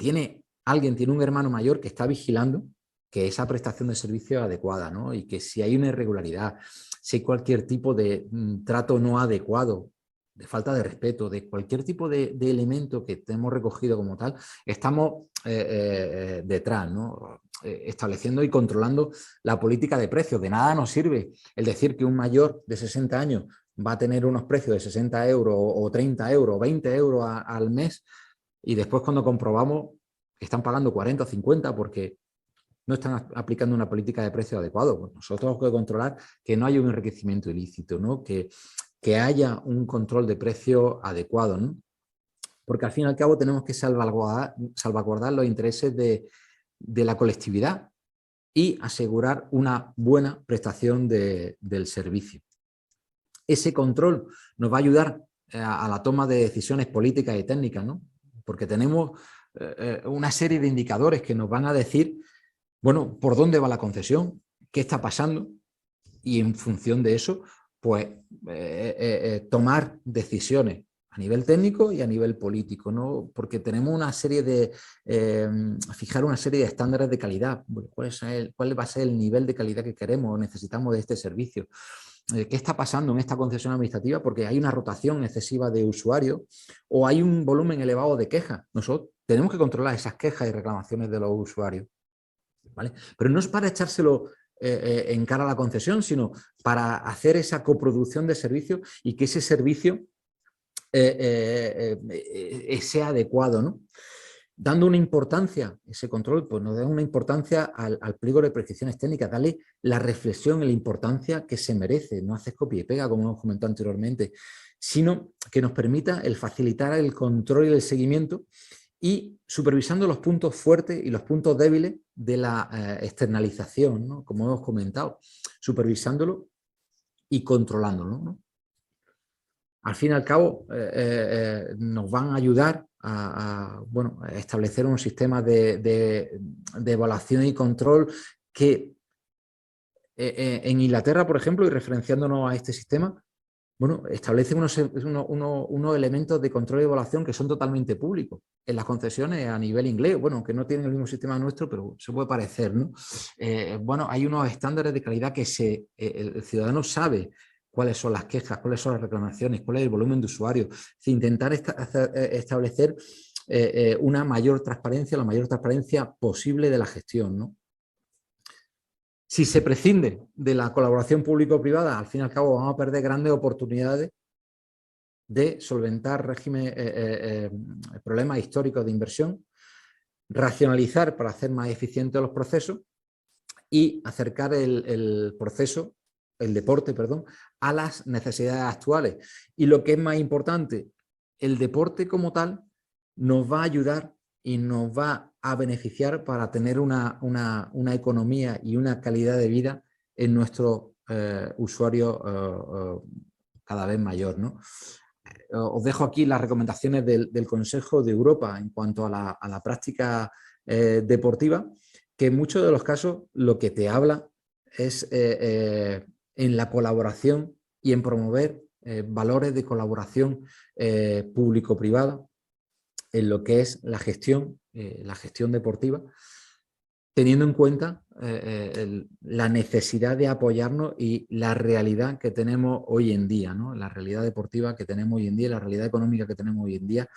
alguien tiene un hermano mayor que está vigilando que esa prestación de servicio es adecuada, ¿no? Y que si hay una irregularidad, si hay cualquier tipo de trato no adecuado, de falta de respeto, de cualquier tipo de elemento que tenemos recogido como tal, estamos detrás, ¿no? Estableciendo y controlando la política de precios. De nada nos sirve el decir que un mayor de 60 años va a tener unos precios de 60 euros o 30 euros o 20 euros al mes y después cuando comprobamos están pagando 40 o 50 porque no están aplicando una política de precio adecuado. Pues nosotros tenemos que controlar que no haya un enriquecimiento ilícito, ¿no? Que haya un control de precio adecuado, ¿no? Porque al fin y al cabo tenemos que salvaguardar los intereses de la colectividad y asegurar una buena prestación del servicio. Ese control nos va a ayudar a la toma de decisiones políticas y técnicas, ¿no? Porque tenemos una serie de indicadores que nos van a decir, bueno, por dónde va la concesión, qué está pasando y en función de eso, pues tomar decisiones a nivel técnico y a nivel político, ¿no? Porque tenemos una serie de, fijar una serie de estándares de calidad. ¿Cuál va a ser el nivel de calidad que queremos o necesitamos de este servicio? ¿Qué está pasando en esta concesión administrativa? Porque hay una rotación excesiva de usuarios o hay un volumen elevado de quejas. Nosotros tenemos que controlar esas quejas y reclamaciones de los usuarios, ¿vale? Pero no es para echárselo en cara a la concesión, sino para hacer esa coproducción de servicios y que ese servicio sea adecuado, ¿no? Dando una importancia, ese control, pues nos da una importancia al pliego de prescripciones técnicas, darle la reflexión y la importancia que se merece, no hacer copia y pega, como hemos comentado anteriormente, sino que nos permita el facilitar el control y el seguimiento y supervisando los puntos fuertes y los puntos débiles de la externalización, ¿no? Como hemos comentado, supervisándolo y controlándolo, ¿no? Al fin y al cabo, nos van a ayudar a establecer un sistema de evaluación y control que En Inglaterra, por ejemplo, y referenciándonos a este sistema, bueno, establece unos elementos de control y evaluación que son totalmente públicos. En las concesiones a nivel inglés, bueno, que no tienen el mismo sistema nuestro, pero se puede parecer, ¿no? Bueno, hay unos estándares de calidad que el ciudadano sabe cuáles son las quejas, cuáles son las reclamaciones, cuál es el volumen de usuarios. Intentar establecer una mayor transparencia, la mayor transparencia posible de la gestión, ¿no? Si se prescinde de la colaboración público-privada, al fin y al cabo vamos a perder grandes oportunidades de solventar problemas históricos de inversión, racionalizar para hacer más eficientes los procesos y acercar el deporte, a las necesidades actuales. Y lo que es más importante, el deporte como tal nos va a ayudar y nos va a beneficiar para tener una economía y una calidad de vida en nuestro usuario cada vez mayor, ¿no? Os dejo aquí las recomendaciones del Consejo de Europa en cuanto a la práctica deportiva, que en muchos de los casos lo que te habla es en la colaboración y en promover valores de colaboración público-privada en lo que es la gestión deportiva, teniendo en cuenta la necesidad de apoyarnos y la realidad que tenemos hoy en día, ¿no? La realidad deportiva que tenemos hoy en día, la realidad económica que tenemos hoy en día.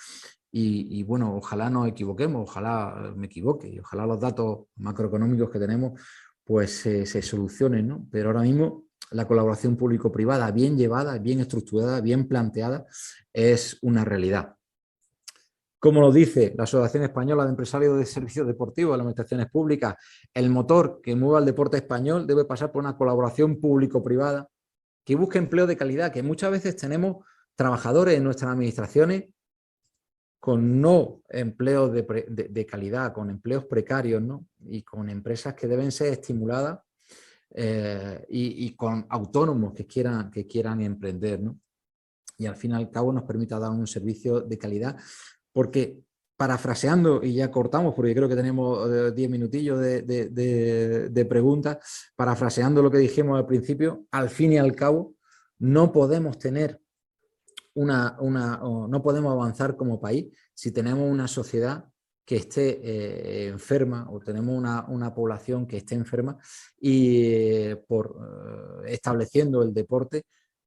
Y bueno, ojalá nos equivoquemos, ojalá me equivoque y ojalá los datos macroeconómicos que tenemos pues se solucionen, ¿no? Pero ahora mismo la colaboración público-privada bien llevada, bien estructurada, bien planteada es una realidad. Como lo dice la Asociación Española de Empresarios de Servicios Deportivos de las Administraciones Públicas, el motor que mueva al deporte español debe pasar por una colaboración público-privada que busque empleo de calidad, que muchas veces tenemos trabajadores en nuestras administraciones con no empleos de calidad, con empleos precarios, ¿no? Y con empresas que deben ser estimuladas y con autónomos que quieran emprender, ¿no? Y al fin y al cabo nos permita dar un servicio de calidad. Porque, parafraseando, y ya cortamos porque creo que tenemos 10 minutillos de preguntas, parafraseando lo que dijimos al principio, al fin y al cabo no podemos tener no podemos avanzar como país si tenemos una sociedad que esté enferma o tenemos una población que esté enferma y estableciendo el deporte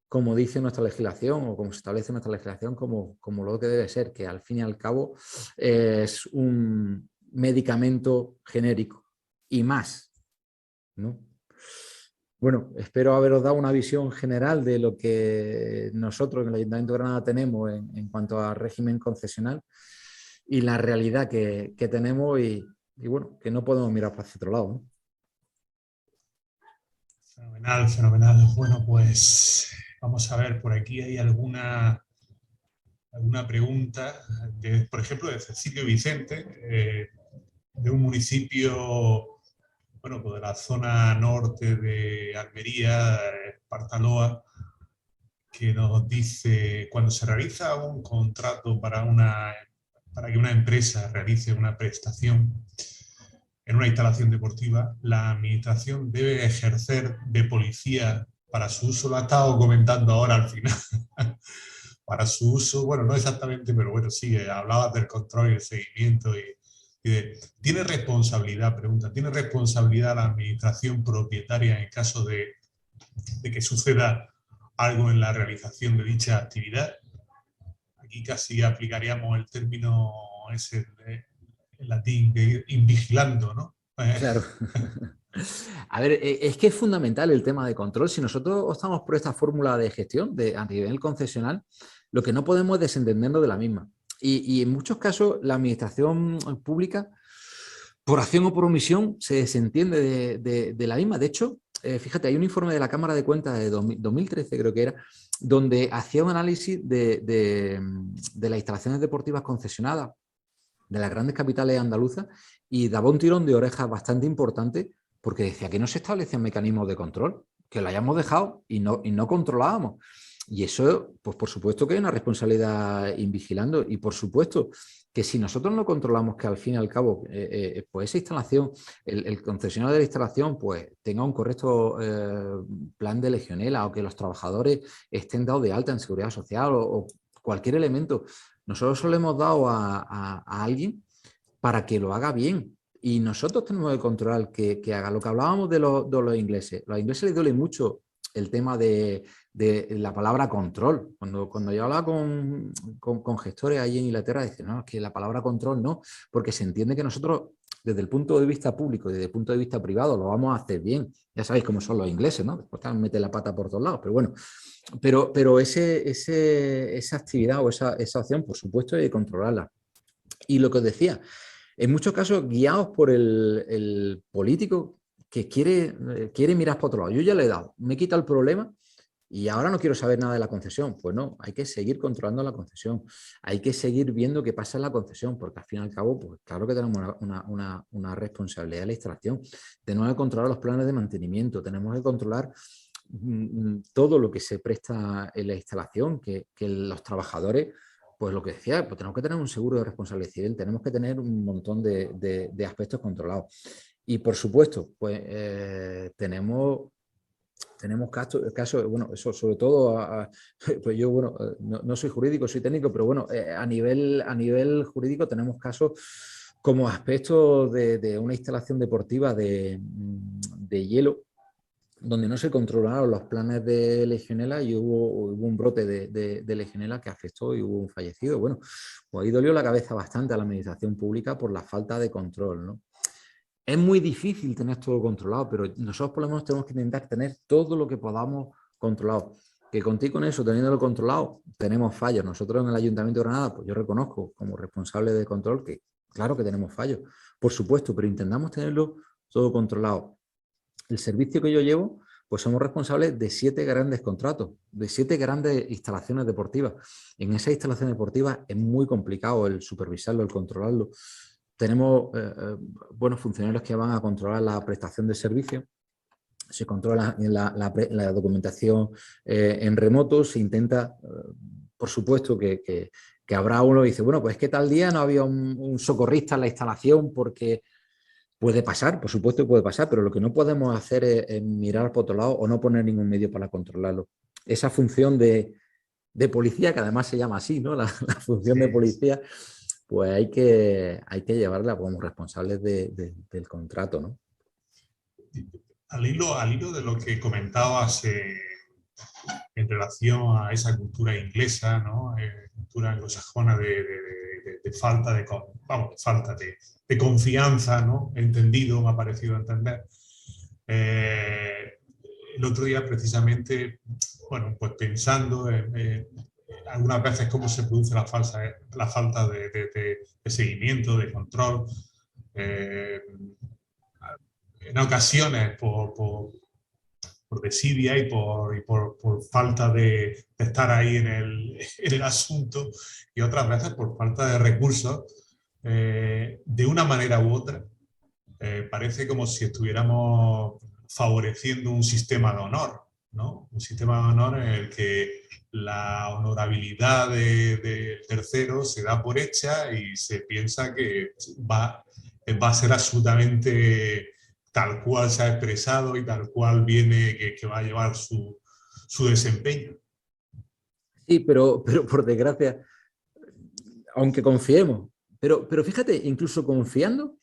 como dice nuestra legislación o como se establece nuestra legislación como lo que debe ser, que al fin y al cabo es un medicamento genérico y más, ¿no? Bueno, espero haberos dado una visión general de lo que nosotros en el Ayuntamiento de Granada tenemos en cuanto a régimen concesional y la realidad que tenemos y bueno, que no podemos mirar para hacia otro lado, ¿no? Fenomenal, fenomenal. Bueno, pues vamos a ver, por aquí hay alguna pregunta, por ejemplo, de Cecilio Vicente, de un municipio, bueno, pues de la zona norte de Almería, Partaloa, que nos dice, cuando se realiza un contrato para que una empresa realice una prestación en una instalación deportiva, la administración debe ejercer de policía para su uso, lo ha estado comentando ahora al final, para su uso, bueno, no exactamente, pero bueno, sí, hablabas del control y el seguimiento ¿tiene responsabilidad, pregunta, ¿tiene responsabilidad la administración propietaria en caso de que suceda algo en la realización de dicha actividad? Aquí casi aplicaríamos el término ese en latín de invigilando, ¿no? Claro. A ver, es que es fundamental el tema de control. Si nosotros optamos por esta fórmula de gestión a nivel concesional, lo que no podemos es desentendernos de la misma. Y en muchos casos la administración pública, por acción o por omisión, se desentiende de la misma. De hecho, fíjate, hay un informe de la Cámara de Cuentas de 2013, creo que era, donde hacía un análisis de las instalaciones deportivas concesionadas de las grandes capitales andaluzas y daba un tirón de orejas bastante importante porque decía que no se establecían mecanismos de control, que lo hayamos dejado y no controlábamos. Y eso, pues por supuesto que hay una responsabilidad invigilando y por supuesto que si nosotros no controlamos que al fin y al cabo, pues esa instalación, el concesionario de la instalación, pues tenga un correcto plan de legionela, o que los trabajadores estén dados de alta en seguridad social, o cualquier elemento, nosotros se lo hemos dado a alguien para que lo haga bien. Y nosotros tenemos que controlar que haga. Lo que hablábamos de los ingleses. A los ingleses les duele mucho el tema de la palabra control. Cuando yo hablaba con gestores ahí en Inglaterra, dicen, no, es que la palabra control no, porque se entiende que nosotros, desde el punto de vista público y desde el punto de vista privado, lo vamos a hacer bien. Ya sabéis cómo son los ingleses, ¿no? Después te meten la pata por todos lados, pero bueno. Pero esa actividad o esa opción, por supuesto, hay que controlarla. Y lo que os decía, en muchos casos guiados por el político que quiere mirar para otro lado. Yo ya le he dado, me quita el problema y ahora no quiero saber nada de la concesión. Pues no, hay que seguir controlando la concesión, hay que seguir viendo qué pasa en la concesión, porque al fin y al cabo, pues claro que tenemos una responsabilidad de la instalación. Tenemos que controlar los planes de mantenimiento, tenemos que controlar todo lo que se presta en la instalación, que los trabajadores, pues lo que decía, pues tenemos que tener un seguro de responsabilidad civil, tenemos que tener un montón de aspectos controlados. Y por supuesto, pues tenemos casos, bueno, eso sobre todo, pues yo, bueno, no soy jurídico, soy técnico, pero bueno, a nivel jurídico tenemos casos como aspectos de una instalación deportiva de hielo, donde no se controlaron los planes de legionela y hubo un brote de legionela que afectó y hubo un fallecido. Bueno, pues ahí dolió la cabeza bastante a la administración pública por la falta de control, ¿no? Es muy difícil tener todo controlado, pero nosotros por lo menos tenemos que intentar tener todo lo que podamos controlado. Que contigo con eso, teniéndolo controlado, tenemos fallos. Nosotros en el Ayuntamiento de Granada, pues yo reconozco como responsable de control que claro que tenemos fallos, por supuesto, pero intentamos tenerlo todo controlado. El servicio que yo llevo, pues somos responsables de 7 grandes contratos, de 7 grandes instalaciones deportivas. En esas instalaciones deportivas es muy complicado el supervisarlo, el controlarlo. Tenemos buenos funcionarios que van a controlar la prestación de servicio, se controla la documentación en remoto, se intenta, por supuesto, que habrá uno que dice, bueno, pues es que tal día no había un socorrista en la instalación porque... Puede pasar, por supuesto que puede pasar, pero lo que no podemos hacer es mirar por otro lado o no poner ningún medio para controlarlo. Esa función de policía, que además se llama así, ¿no? La función de policía, pues hay que llevarla como responsables del contrato, ¿no? Al hilo de lo que comentabas en relación a esa cultura inglesa, ¿no? Cultura anglosajona de falta de confianza, ¿no? He entendido, me ha parecido entender. El otro día precisamente, bueno, pues pensando en algunas veces cómo se produce la falta de seguimiento, de control, en ocasiones por desidia y por falta de estar ahí en el asunto, y otras veces por falta de recursos, de una manera u otra, parece como si estuviéramos favoreciendo un sistema de honor, ¿no? Un sistema de honor en el que la honorabilidad del tercero se da por hecha y se piensa que va a ser absolutamente tal cual se ha expresado y tal cual viene que va a llevar su desempeño. Sí, pero por desgracia, aunque confiemos, pero fíjate, incluso confiando,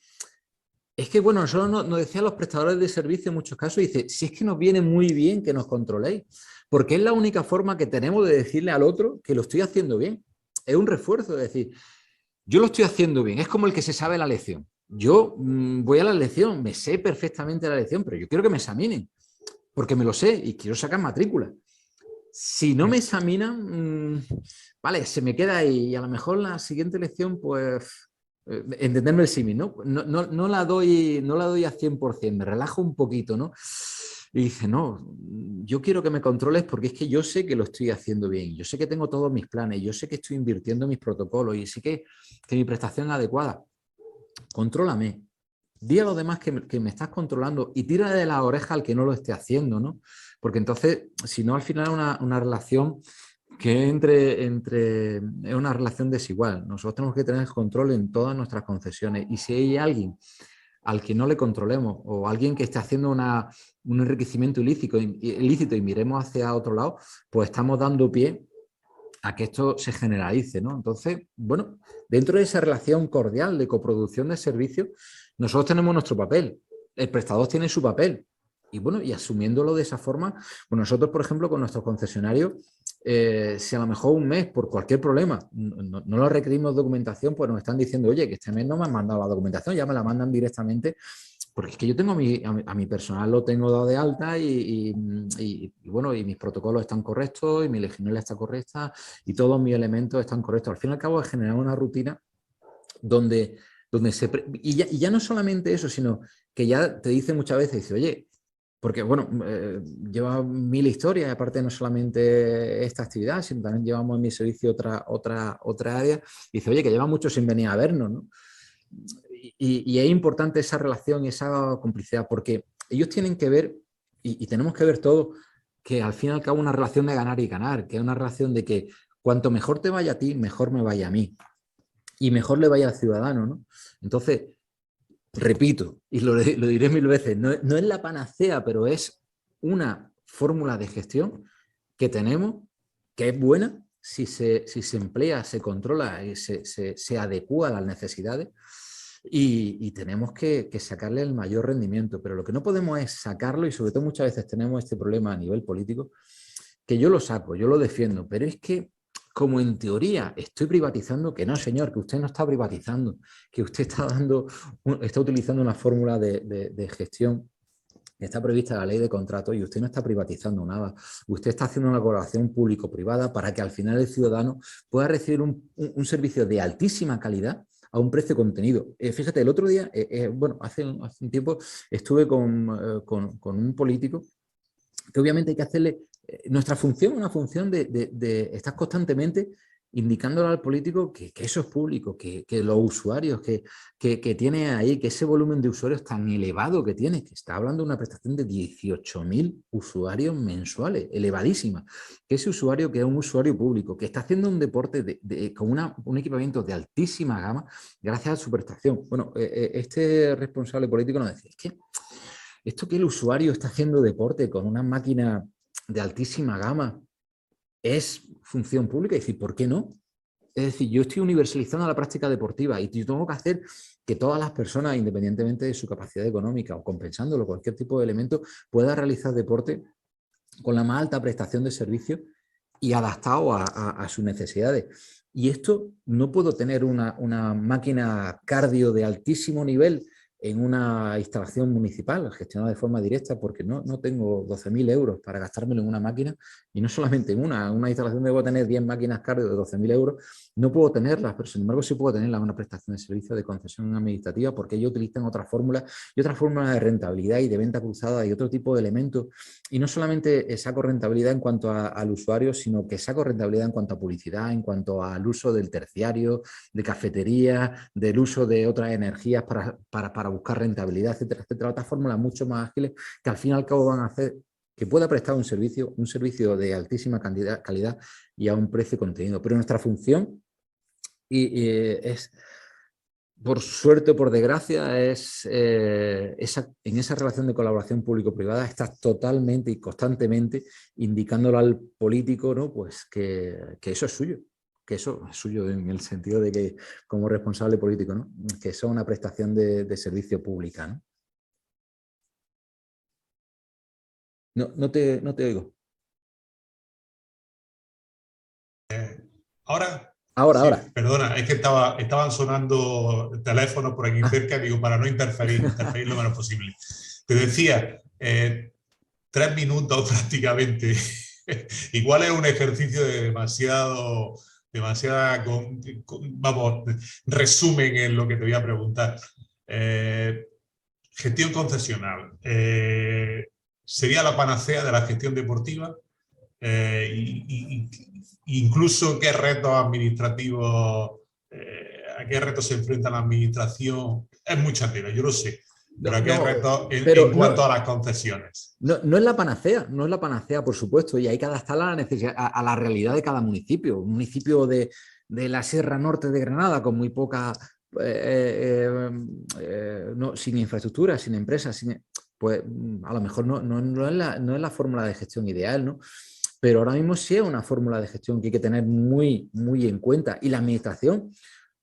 es que, bueno, nosotros nos decían los prestadores de servicio en muchos casos, dice, si es que nos viene muy bien que nos controléis, porque es la única forma que tenemos de decirle al otro que lo estoy haciendo bien. Es un refuerzo, es decir, yo lo estoy haciendo bien, es como el que se sabe la lección. Yo voy a la lección, me sé perfectamente la lección, pero yo quiero que me examinen, porque me lo sé y quiero sacar matrícula. Si no me examinan, vale, se me queda ahí y a lo mejor la siguiente lección, pues, entenderme el símil, ¿no? No la doy a 100%, me relajo un poquito, ¿no? Y dice, no, yo quiero que me controles porque es que yo sé que lo estoy haciendo bien, yo sé que tengo todos mis planes, yo sé que estoy invirtiendo en mis protocolos y sé que mi prestación es adecuada. Contrólame. Di a los demás que me estás controlando y tira de la oreja al que no lo esté haciendo, ¿no? Porque entonces, si no, al final es una relación que es una relación desigual. Nosotros tenemos que tener control en todas nuestras concesiones y si hay alguien al que no le controlemos o alguien que esté haciendo un enriquecimiento ilícito y miremos hacia otro lado, pues estamos dando pie a que esto se generalice, ¿no? Entonces, bueno, dentro de esa relación cordial de coproducción de servicios, nosotros tenemos nuestro papel, el prestador tiene su papel. Y bueno, y asumiéndolo de esa forma, pues nosotros, por ejemplo, con nuestros concesionarios, si a lo mejor un mes, por cualquier problema, no lo requerimos documentación, pues nos están diciendo, oye, que este mes no me han mandado la documentación, ya me la mandan directamente, porque es que yo tengo a mi personal lo tengo dado de alta y bueno, y mis protocolos están correctos, y mi legionela está correcta, y todos mis elementos están correctos. Al fin y al cabo es generar una rutina donde y ya no solamente eso, sino que ya te dice muchas veces, dice, oye, porque, bueno, lleva 1000 historias, aparte no solamente esta actividad, sino también llevamos en mi servicio otra área. Y dice, oye, que lleva mucho sin venir a vernos, ¿no? Y es importante esa relación y esa complicidad, porque ellos tienen que ver, y tenemos que ver todo, que al fin y al cabo una relación de ganar y ganar, que es una relación de que cuanto mejor te vaya a ti, mejor me vaya a mí. Y mejor le vaya al ciudadano, ¿no? Entonces, repito, y lo diré 1000 veces, no es la panacea, pero es una fórmula de gestión que tenemos, que es buena, si se emplea, se controla y se adecúa a las necesidades, y tenemos que sacarle el mayor rendimiento. Pero lo que no podemos es sacarlo, y sobre todo muchas veces tenemos este problema a nivel político, que yo lo saco, yo lo defiendo, pero es que como en teoría estoy privatizando, que no, señor, que usted no está privatizando, que usted está utilizando una fórmula de gestión que está prevista en la ley de contratos y usted no está privatizando nada. Usted está haciendo una colaboración público-privada para que al final el ciudadano pueda recibir un servicio de altísima calidad a un precio contenido. Fíjate, el otro día, bueno, hace un tiempo estuve con un político que obviamente hay que hacerle nuestra función, una función de estar constantemente indicándole al político que eso es público, que los usuarios que tiene ahí, que ese volumen de usuarios tan elevado que tiene, que está hablando de una prestación de 18.000 usuarios mensuales, elevadísima, que ese usuario que es un usuario público, que está haciendo un deporte con un equipamiento de altísima gama gracias a su prestación. Bueno, este responsable político nos decía, es que esto que el usuario está haciendo deporte con una máquina de altísima gama es función pública. Y decir, ¿por qué no? Es decir, yo estoy universalizando la práctica deportiva y yo tengo que hacer que todas las personas, independientemente de su capacidad económica o compensándolo cualquier tipo de elemento, puedan realizar deporte con la más alta prestación de servicio y adaptado a sus necesidades. Y esto no puedo tener una máquina cardio de altísimo nivel en una instalación municipal gestionada de forma directa, porque no tengo 12.000 euros para gastármelo en una máquina, y no solamente en una instalación debo tener 10 máquinas cardio de 12.000 euros, no puedo tenerlas, pero sin embargo sí puedo tenerlas en una prestación de servicio de concesión administrativa, porque ellos utilizan otras fórmulas de rentabilidad y de venta cruzada y otro tipo de elementos, y no solamente saco rentabilidad en cuanto al usuario, sino que saco rentabilidad en cuanto a publicidad, en cuanto al uso del terciario, de cafetería, del uso de otras energías para buscar rentabilidad, etcétera, etcétera. Otras fórmulas mucho más ágiles que al fin y al cabo van a hacer que pueda prestar un servicio de altísima calidad y a un precio contenido. Pero nuestra función es, por suerte o por desgracia, es en esa relación de colaboración público-privada estás totalmente y constantemente indicándolo al político, ¿no? Pues que eso es suyo. Que eso es suyo en el sentido de que como responsable político, ¿no? Que eso es una prestación de servicio pública, ¿no? No te oigo. ¿Ahora? Sí, Ahora. perdona, es que estaban sonando teléfonos por aquí cerca, digo, para no interferir lo menos posible. Te decía, 3 minutos prácticamente. Igual es un ejercicio de demasiada, vamos, resumen en lo que te voy a preguntar. Gestión concesional. ¿Sería la panacea de la gestión deportiva? Incluso qué retos administrativos, a qué retos se enfrenta la administración, es mucha tela, yo lo sé, Pero aquí hay No, retos pero en cuanto a las concesiones. no es la panacea, no es la panacea, por supuesto, y hay que adaptarla a la necesidad, a la realidad de cada municipio. Un municipio de la Sierra Norte de Granada con muy poca, sin infraestructura, sin empresas, pues a lo mejor no es la fórmula de gestión ideal, ¿no? Pero ahora mismo sí es una fórmula de gestión que hay que tener muy, muy en cuenta. Y la administración,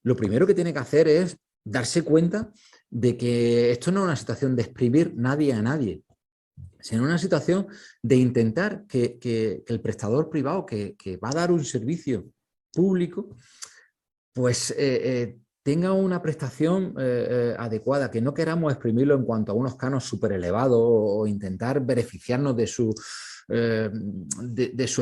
lo primero que tiene que hacer es darse cuenta de que esto no es una situación de exprimir nadie a nadie, sino una situación de intentar que el prestador privado que va a dar un servicio público, pues tenga una prestación adecuada, que no queramos exprimirlo en cuanto a unos canos súper elevados o intentar beneficiarnos de su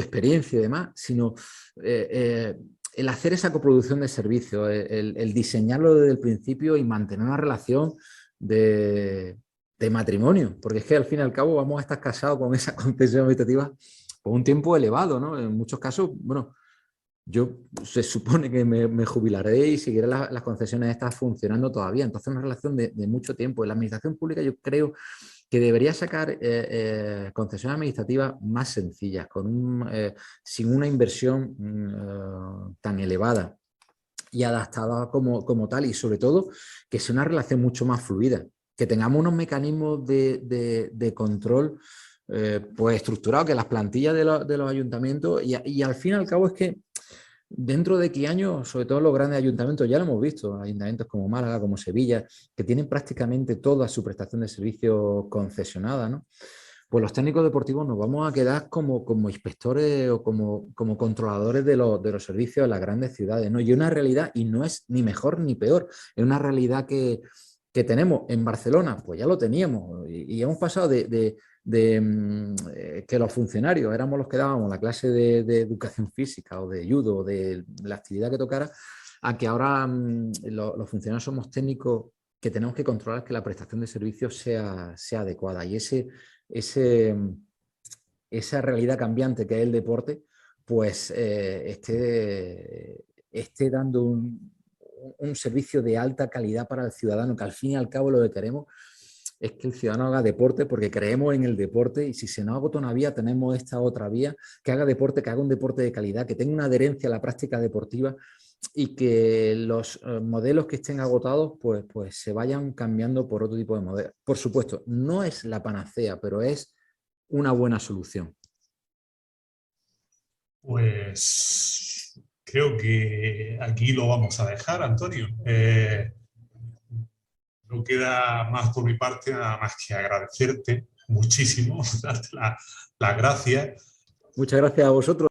experiencia y demás, sino el hacer esa coproducción de servicios, el diseñarlo desde el principio y mantener una relación de matrimonio, porque es que al fin y al cabo vamos a estar casados con esa concesión administrativa por un tiempo elevado, ¿no? En muchos casos, bueno, yo se supone que me jubilaré y seguiré las concesiones estas funcionando todavía. Entonces, una relación de mucho tiempo. En la administración pública yo creo que debería sacar concesiones administrativas más sencillas, sin una inversión tan elevada y adaptada como tal, y sobre todo que sea una relación mucho más fluida, que tengamos unos mecanismos de control pues estructurados, que las plantillas de los ayuntamientos, y al fin y al cabo es que dentro de qué años, sobre todo los grandes ayuntamientos, ya lo hemos visto, ayuntamientos como Málaga, como Sevilla, que tienen prácticamente toda su prestación de servicios concesionada, ¿no? Pues los técnicos deportivos nos vamos a quedar como inspectores o como controladores de los servicios de las grandes ciudades, ¿no? Y una realidad, y no es ni mejor ni peor, es una realidad que tenemos en Barcelona, pues ya lo teníamos, y hemos pasado de que los funcionarios éramos los que dábamos la clase de educación física o de judo o de la actividad que tocara, a que ahora los funcionarios somos técnicos que tenemos que controlar que la prestación de servicios sea adecuada, y esa realidad cambiante que es el deporte, pues esté dando un servicio de alta calidad para el ciudadano, que al fin y al cabo lo que queremos es que el ciudadano haga deporte porque creemos en el deporte, y si se nos agota una vía tenemos esta otra vía, que haga deporte, que haga un deporte de calidad, que tenga una adherencia a la práctica deportiva, y que los modelos que estén agotados pues se vayan cambiando por otro tipo de modelos. Por supuesto, no es la panacea, pero es una buena solución. Pues creo que aquí lo vamos a dejar, Antonio. No queda más por mi parte, nada más que agradecerte muchísimo, darte las gracias. Muchas gracias a vosotros.